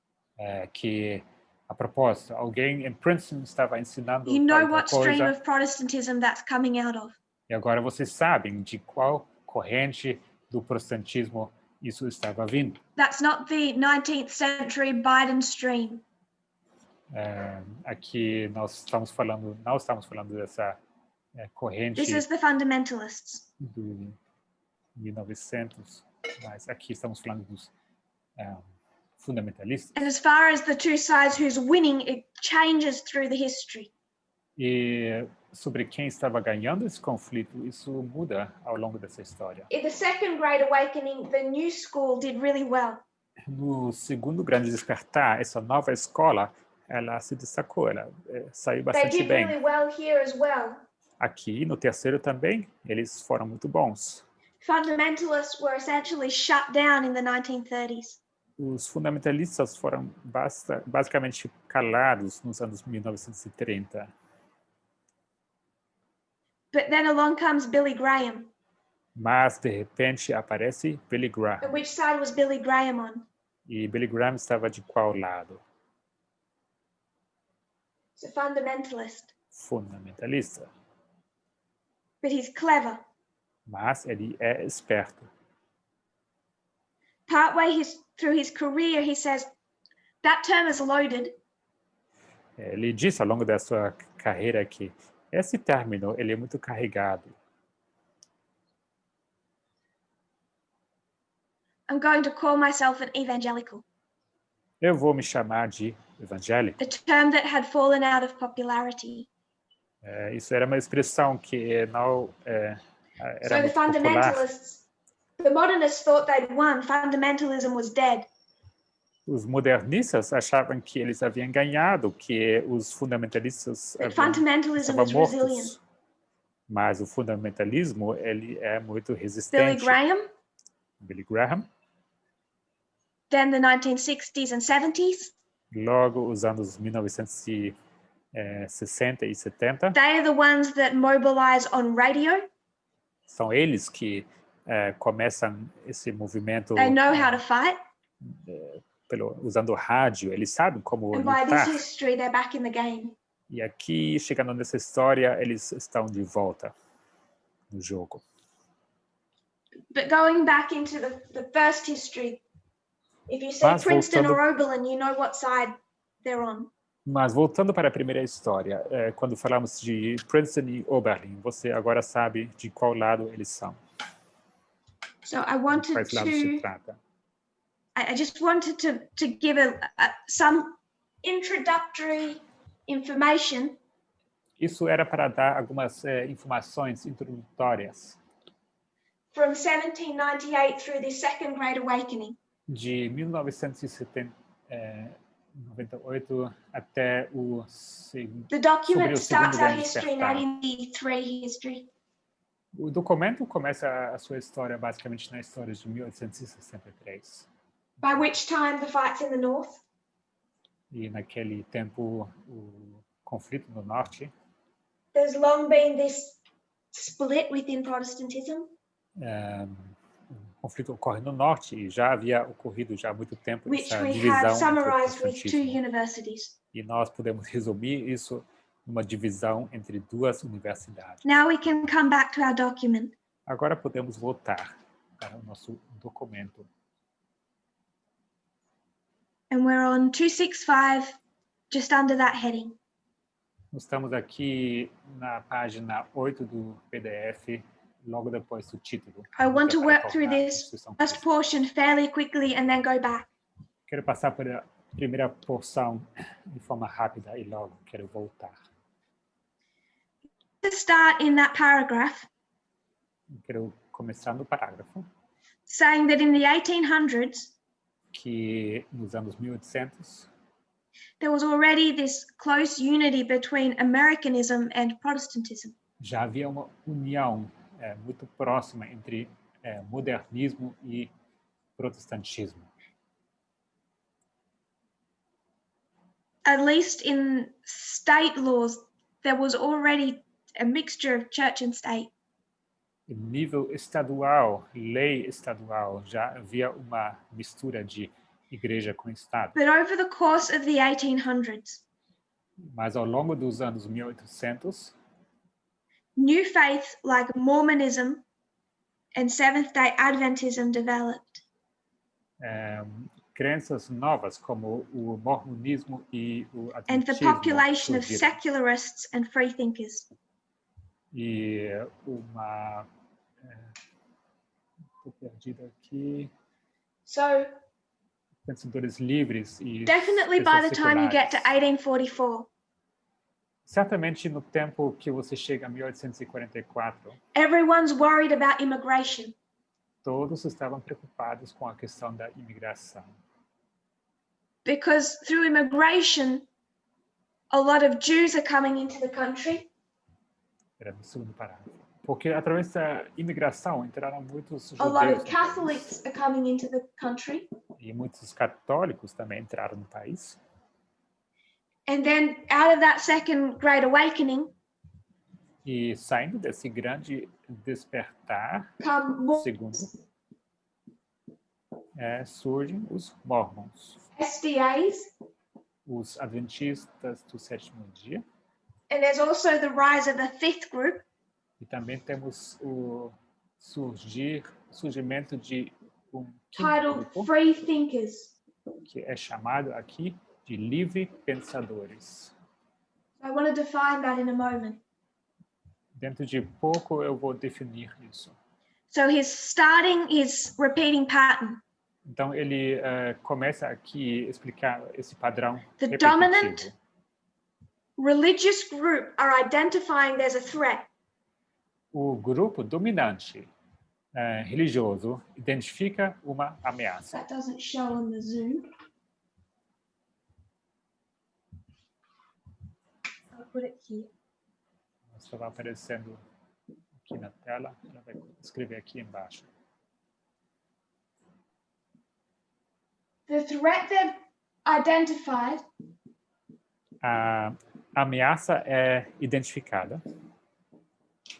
Que, a propósito, alguém em Princeton estava ensinando you know what coisa, stream of Protestantism that's coming out of. E agora vocês sabem de qual corrente do protestantismo isso estava vindo. That's not the 19th century Biden stream. Aqui não estamos falando dessa corrente. This is the fundamentalists. Do 1900, mas aqui estamos falando dos fundamentalistas. And as far as the two sides who's winning, it changes through the history. E sobre quem estava ganhando esse conflito, isso muda ao longo dessa história. In the Second Great Awakening, the new school did really well. No segundo grande despertar, essa nova escola ela se destacou, ela saiu bastante bem. Really well here as well. Aqui, no terceiro também, eles foram muito bons. Fundamentalists were essentially shut down in the 1930s. Os fundamentalistas foram basicamente calados nos anos 1930. But then along comes Billy Graham. Mas, de repente, aparece Billy Graham. And which side was Billy Graham on? E Billy Graham estava de qual lado? He's a fundamentalist. Fundamentalista. But he's clever. Mas ele é esperto. Partway through his career, he says, that term is loaded. Ele disse ao longo da sua carreira que esse término ele é muito carregado. I'm going to call myself an evangelical. Eu vou me chamar de evangélico. A term that had fallen out of popularity. Isso era uma expressão que não era so muito popular. Fundamentalists, the modernists thought they'd won. Fundamentalism was dead. Os modernistas achavam que eles haviam ganhado, que os fundamentalistas estavam mortos. Mas o fundamentalismo ele é muito resistente. Billy Graham. Billy Graham. then the 1960s and 70s. Logo, os anos 1960 e 70. They are the ones that mobilize on radio. São eles que começam esse movimento. They know how to fight. Usando rádio, eles sabem como And lutar. by this history, they're back in the game. E aqui, chegando nessa história, eles estão de volta no jogo. But going back into the first history, if you say Princeton or Oberlin, you know what side they're on. Mas voltando para a primeira história, quando falamos de Princeton e Oberlin, você agora sabe de qual lado eles são. So I wanted quais lados se trata. I just wanted to give some introductory information. Isso era para dar algumas informações introdutórias. From 1798 through the Second Great Awakening. De 1998 até o segundo. The document starts our history in 1883 history. O documento começa a sua história basicamente na história de 1863. By which time the fights in the north. E naquele tempo o conflito no norte. There's long been this split within Protestantism. O conflito ocorre no norte e já havia ocorrido já há muito tempo essa which we divisão have summarized entre o with 2 universities. E nós podemos resumir isso numa divisão entre 2 universidades. Now we can come back to our document. Agora podemos voltar para o nosso documento. And we're on 265, just under that heading. Estamos aqui na página 8 do PDF, logo depois do título. I want to work through this first portion fairly quickly and then go back. Quero passar por a primeira porção de forma rápida e logo quero voltar. To start in that paragraph. Quero começar no parágrafo. Saying that in the 1800s. Que nos anos 1800. There was already this close unity between Americanism and Protestantism. Já havia uma união muito próxima entre modernismo e protestantismo. At least in state laws, there was already a mixture of church and state. Em nível estadual, lei estadual, já havia uma mistura de igreja com estado. But over the course of the 1800s, mas ao longo dos anos 1800, new faiths like Mormonism and Seventh-day Adventism developed. Crenças novas como o mormonismo e o adventismo and the population of secularists and freethinkers. E uma estou perdido aqui. So pensadores livres e definitely by the time you get to 1844. Certamente no tempo que você chega a 1844. Everyone's worried about immigration. Todos estavam preocupados com a questão da imigração. Because through immigration, a lot of Jews are coming into the country. Era no segundo parágrafo. Porque através da imigração entraram muitos judeus. A lot of Catholics are coming into the country. E muitos católicos também entraram no país. And then out of that second great awakening, e saindo desse grande despertar, segundo, surgem os mormons, SDAs, os adventistas do sétimo dia. And there's also the rise of a fifth group. E também temos o surgimento de titled Free Thinkers, que é chamado aqui de livre pensadores. I want to define that in a moment. Dentro de pouco eu vou definir isso. So he's starting his repeating pattern. Então ele começa aqui a explicar esse padrão The repetitivo. Dominant religious group are identifying there's a threat. O grupo dominante religioso identifica uma ameaça. That doesn't show on the Zoom. I'll put it here. Só vai aparecendo aqui na tela, ela vai escrever aqui embaixo. The threat they've identified. A ameaça é identificada.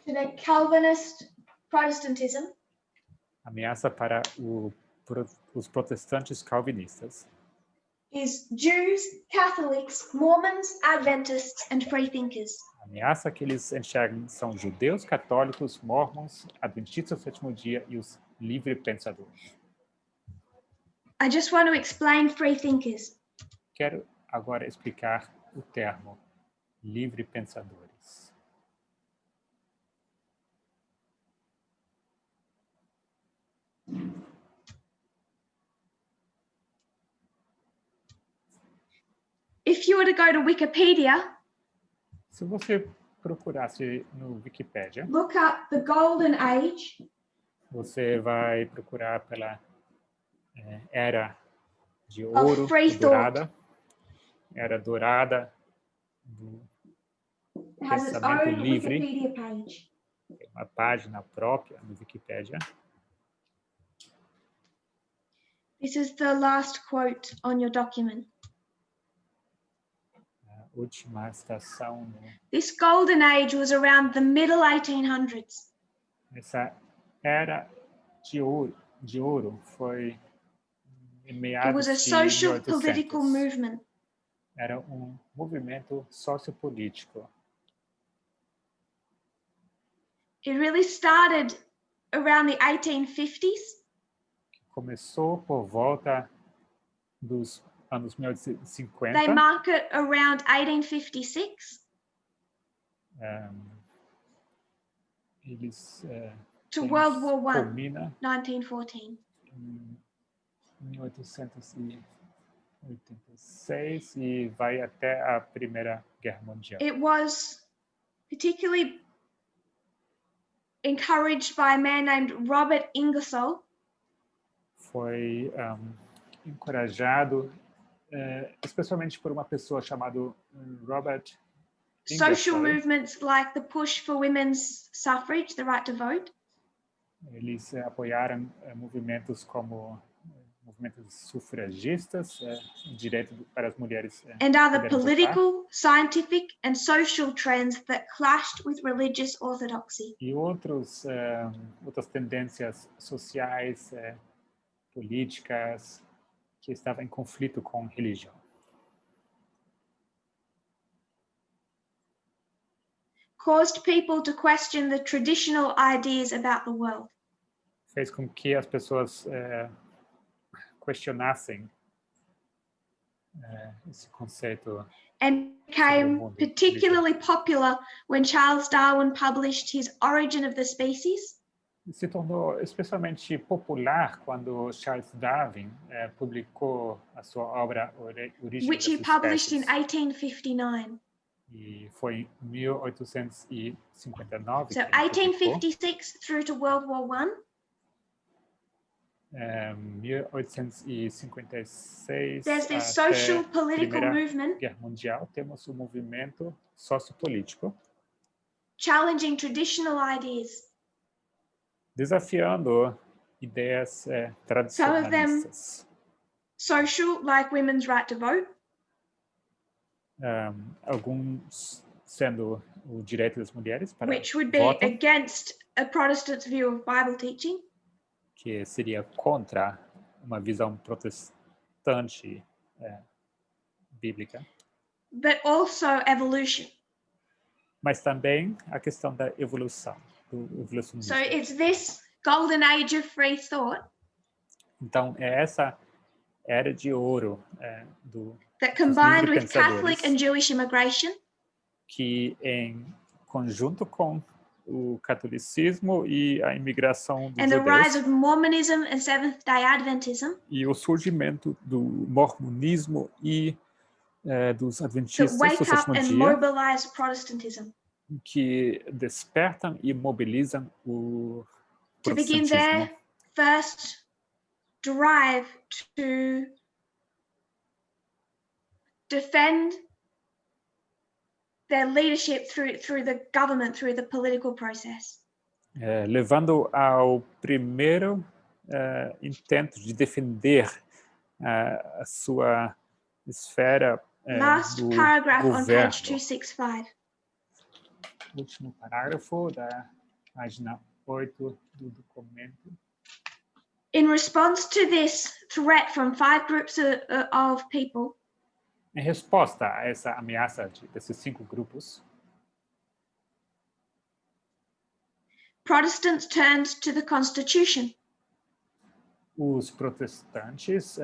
To the Calvinist Protestantism. Ameaça para os protestantes calvinistas. Is Jews, Catholics, Mormons, Adventists, and freethinkers. A ameaça que eles enxergam são judeus, católicos, mormons, adventistas do sétimo dia e os livre-pensadores. I just want to explain freethinkers. Quero agora explicar o termo livre-pensadores. If you were to go to Wikipedia, se você procurasse no Wikipedia, look up the Golden Age. Você vai procurar pela era de ouro, dourada, era dourada do pensamento livre. Tem uma página própria no Wikipedia. This is the last quote on your document. Última estação. This golden age was around the middle 1800s. Essa era de ouro foi em meados It was a social 1800. political movement. Era movimento sociopolítico. It really started around the 1850s. Começou por volta dos anos 1850. They mark it around 1856. Eles to World War I, culmina 1914. Em 1886 e vai até a Primeira Guerra Mundial. It was particularly encouraged by a man named Robert Ingersoll. Foi encorajado especialmente por uma pessoa chamada Robert Ingersoll. Social movements like the push for women's suffrage, the right to vote. Eles apoiaram movimentos como movimentos sufragistas, direito para as mulheres. And other political, scientific, and social trends that clashed with religious orthodoxy. E outras tendências sociais, políticas que estavam em conflito com religião. Caused people to question the traditional ideas about the world. Fez com que as pessoas questionassem esse conceito. And became particularly popular when Charles Darwin published his Origin of the Species. Se tornou especialmente popular quando Charles Darwin publicou a sua obra Origem which das he published in Espécies. 1859. E foi em 1859. So 1856 through to World War I. 1856 There's this social political movement Guerra Mundial, temos o movimento sociopolítico challenging traditional ideas. Desafiando ideias tradicionalistas. Social, like women's right to vote. Alguns sendo o direito das mulheres para which would be voto, against a Protestant view of Bible teaching. Que seria contra uma visão protestante bíblica. But also evolution. Mas também a questão da evolução, do evolucionismo. So it's this golden age of free thought. Então é essa era de ouro that combined with Catholic and Jewish immigration. Que em conjunto com o catolicismo e a imigração dos and the judeus, rise of Mormonism and Seventh-day Adventism, e o surgimento do mormonismo e dos adventistas do sétimo dia, mobilize Protestantism. Que despertam e mobilizam o to begin their first drive to defend their leadership through the government, through the political process. Levando ao primeiro intento de defender a sua esfera Last do paragraph on governo. page 265. Último parágrafo da página 8 do documento. In response to this threat from 5 groups of people, em resposta a essa ameaça desses 5 grupos, Protestants turned to the Constitution. Os protestantes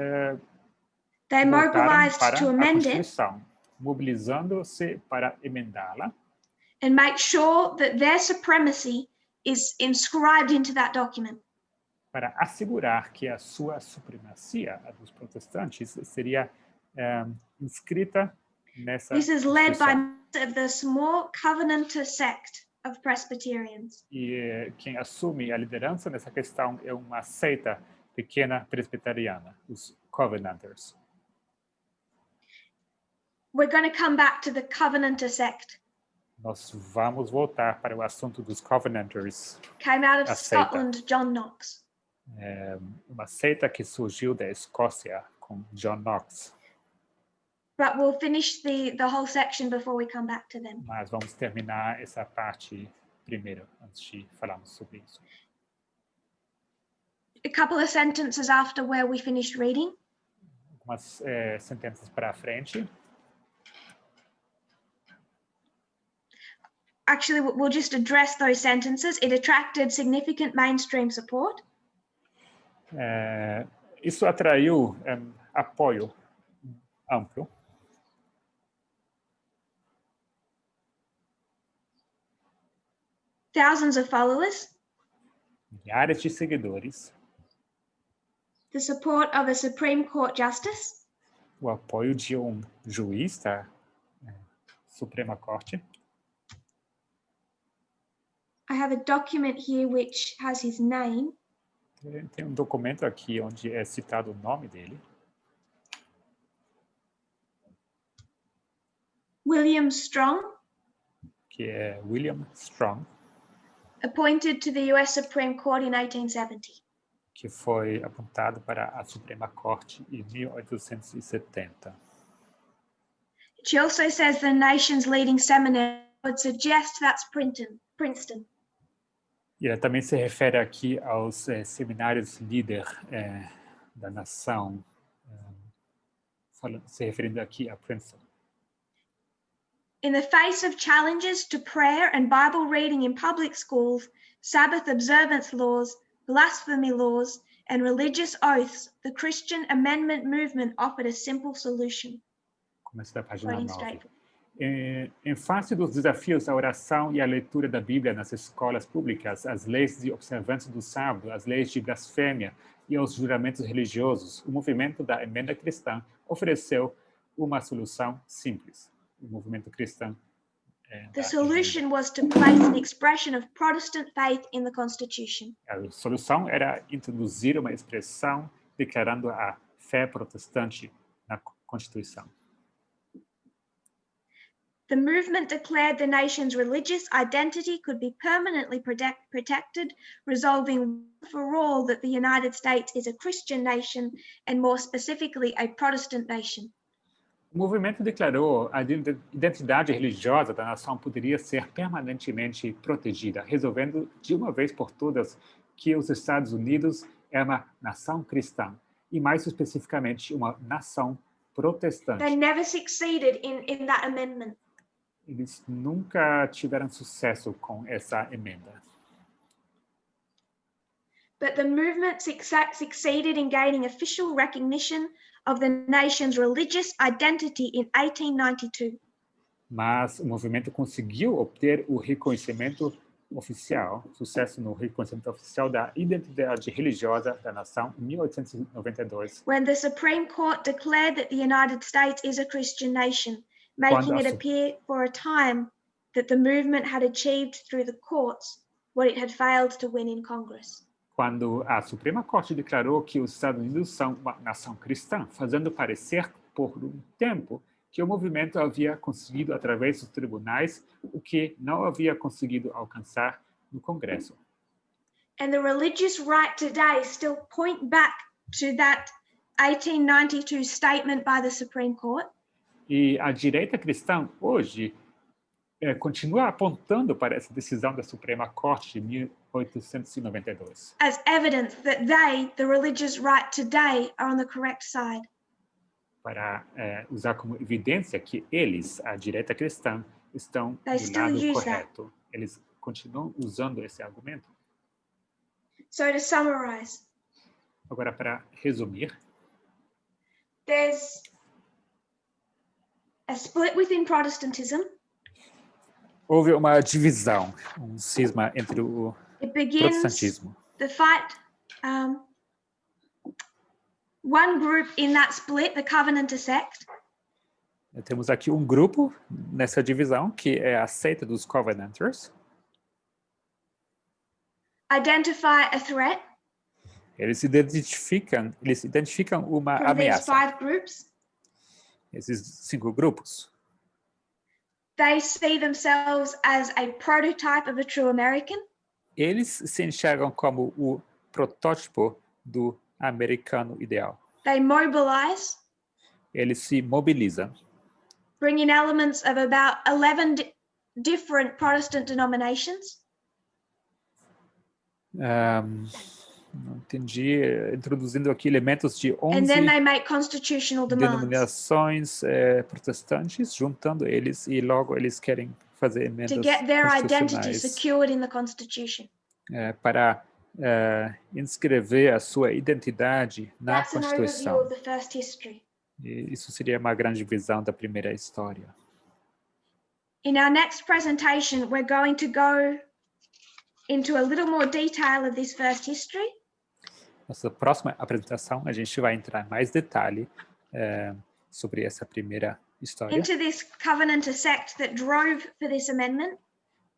They mobilized para to a amend it Constituição, mobilizando-se para emendá-la and make sure that their supremacy is inscribed into that document. Para assegurar que a sua supremacia, a dos protestantes, seria inscrita nessa This is led by Constituição. of the small Covenanter sect of Presbyterians. E quem assume a liderança nessa questão é uma seita pequena presbiteriana, os Covenanters. We're going to come back to the Covenanter sect. Nós vamos voltar para o assunto dos Covenanters. Came out of Scotland, John Knox. Uma seita que surgiu da Escócia com John Knox. But we'll finish the whole section before we come back to them. Mas vamos terminar essa parte primeiro, antes de falarmos sobre isso. A couple of sentences after where we finished reading. Algumas sentenças para frente. Actually, we'll just address those sentences. It attracted significant mainstream support. Isso atraiu apoio amplo. Thousands of followers. Milhares de seguidores. The support of a Supreme Court Justice. O apoio de juiz da Suprema Corte. I have a document here which has his name. Tem documento aqui onde é citado o nome dele. William Strong. Que é William Strong. Appointed to the US Supreme Court in 1870. Que foi apontado para a Suprema Corte em 1870. She also says the nation's leading seminary would suggest that's Princeton. E ela também se refere aqui aos seminários líder da nação, se referindo aqui a Princeton. In the face of challenges to prayer and Bible reading in public schools, Sabbath observance laws, blasphemy laws, and religious oaths, the Christian Amendment movement offered a simple solution. Começa da página 9. Em face dos desafios à oração e à leitura da Bíblia nas escolas públicas, as leis de observância do sábado, as leis de blasfêmia e os juramentos religiosos, o movimento da emenda cristã ofereceu uma solução simples. O movimento cristão The solution was to place an expression of Protestant faith in the Constitution. A solução era introduzir uma expressão declarando a fé protestante na Constituição. The movement declared the nation's religious identity could be permanently protected, resolving for all that the United States is a Christian nation and more specifically a Protestant nation. O movimento declarou a identidade religiosa da nação poderia ser permanentemente protegida, resolvendo de uma vez por todas que os Estados Unidos é uma nação cristã e mais especificamente uma nação protestante. They never succeeded in that amendment. Eles nunca tiveram sucesso com essa emenda. But the movement succeeded in gaining official recognition of the nation's religious identity in 1892. Mas o movimento conseguiu obter o reconhecimento oficial, sucesso no reconhecimento oficial da identidade religiosa da nação em 1892. When the Supreme Court declared that the United States is a Christian nation, making it appear for a time that the movement had achieved through the courts what it had failed to win in Congress. Quando a Suprema Corte declarou que os Estados Unidos são uma nação cristã, fazendo parecer por um tempo que o movimento havia conseguido através dos tribunais o que não havia conseguido alcançar no Congresso. And the religious right today still point back to that 1892 statement by the Supreme Court. E a direita cristã hoje continua apontando para essa decisão da Suprema Corte de 1892. As evidence that they, the religious right today, are on the correct side. Para usar como evidência que eles, a direita cristã, estão do lado correto. Eles continuam usando esse argumento. So to summarize. Agora, para resumir. There's a split within Protestantism. Houve uma divisão, cisma entre o protestantismo. The fight, one group in that split, the Covenanter sect. Temos aqui um grupo nessa divisão que é a seita dos Covenanters. Identify a threat. Eles identificam uma ameaça. These 5 groups. Esses 5 grupos. They see themselves as a prototype of a true American. Eles se enxergam como o protótipo do americano ideal. They mobilize. Eles se mobilizam. Bringing elements of about 11 different Protestant denominations. Não entendi. Introduzindo aqui elementos de 11 And then they make constitutional denominações protestantes, juntando eles, e logo eles querem fazer emendas to get their identity constitucionais secured in the Constitution. Para inscrever a sua identidade na That's Constituição. An overview of the first history. E isso seria uma grande visão da primeira história. In our next presentation, we're going to go into a little more detail of this first history. Nossa próxima apresentação, a gente vai entrar em mais detalhe sobre essa primeira história. Into this Covenanter sect that drove for this amendment.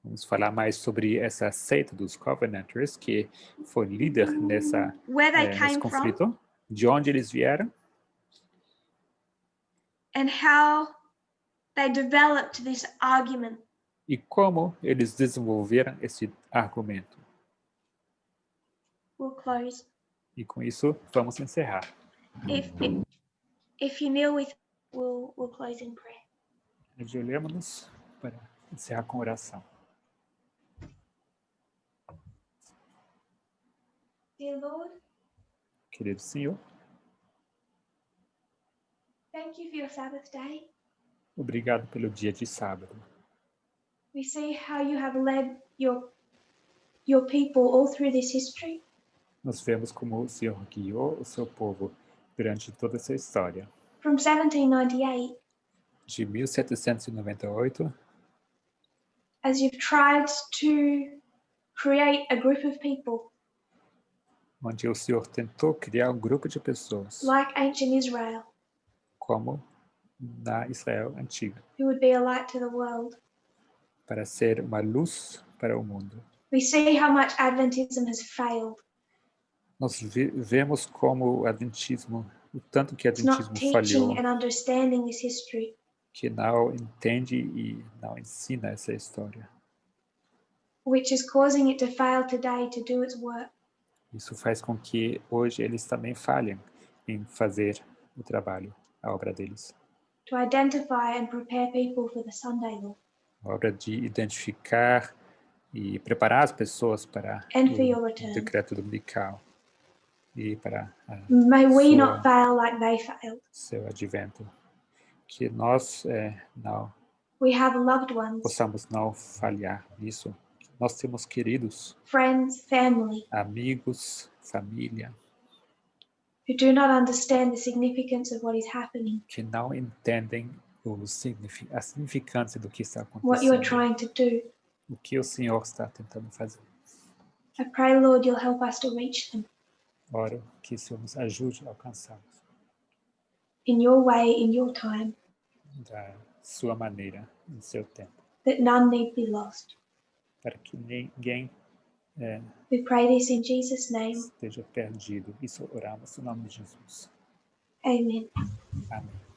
Vamos falar mais sobre essa seita dos Covenanters que foi líder nesse conflito. From. De onde eles vieram. And how they developed this argument. E como eles desenvolveram esse argumento. We'll close. E com isso, vamos encerrar. If you kneel with, we'll close in prayer. Ajoelhemos-nos para encerrar com oração. Dear Lord, querido Senhor, thank you for your Sabbath day. Obrigado pelo dia de sábado. We see how you have led your people all through this history. Nós vemos como o Senhor guiou o seu povo durante toda essa história. From 1798. De 1798. As you've tried to create a group of people. Onde o Senhor tentou criar um grupo de pessoas. Like ancient Israel. Como na Israel antiga. Who would be a light to the world. Para ser uma luz para o mundo. We see how much Adventism has failed. Nós vemos como o Adventismo, o tanto que o Adventismo falhou. And understanding this history. Que não entende e não ensina essa história. Which is causing it to fail today to do its work. Isso faz com que hoje eles também falhem em fazer o trabalho, a obra deles. To identify and prepare people for the Sunday law. A obra de identificar e preparar as pessoas para o decreto dominical e para seu advento. Que nós não possamos não falhar nisso. Nós temos queridos, friends, family, amigos, família, who do not understand the significance of what is happening. Que não entendem a significância do que está acontecendo. What you are trying to do. O que o Senhor está tentando fazer. I pray, Lord, you'll help us to reach them. Oro que o Senhor nos ajude a alcançá-los. In your way, in your time. Da sua maneira, em seu tempo. That none need be lost. Para que ninguém We pray this in Jesus' name. esteja perdido. Isso oramos no nome de Jesus. Amen. Amém.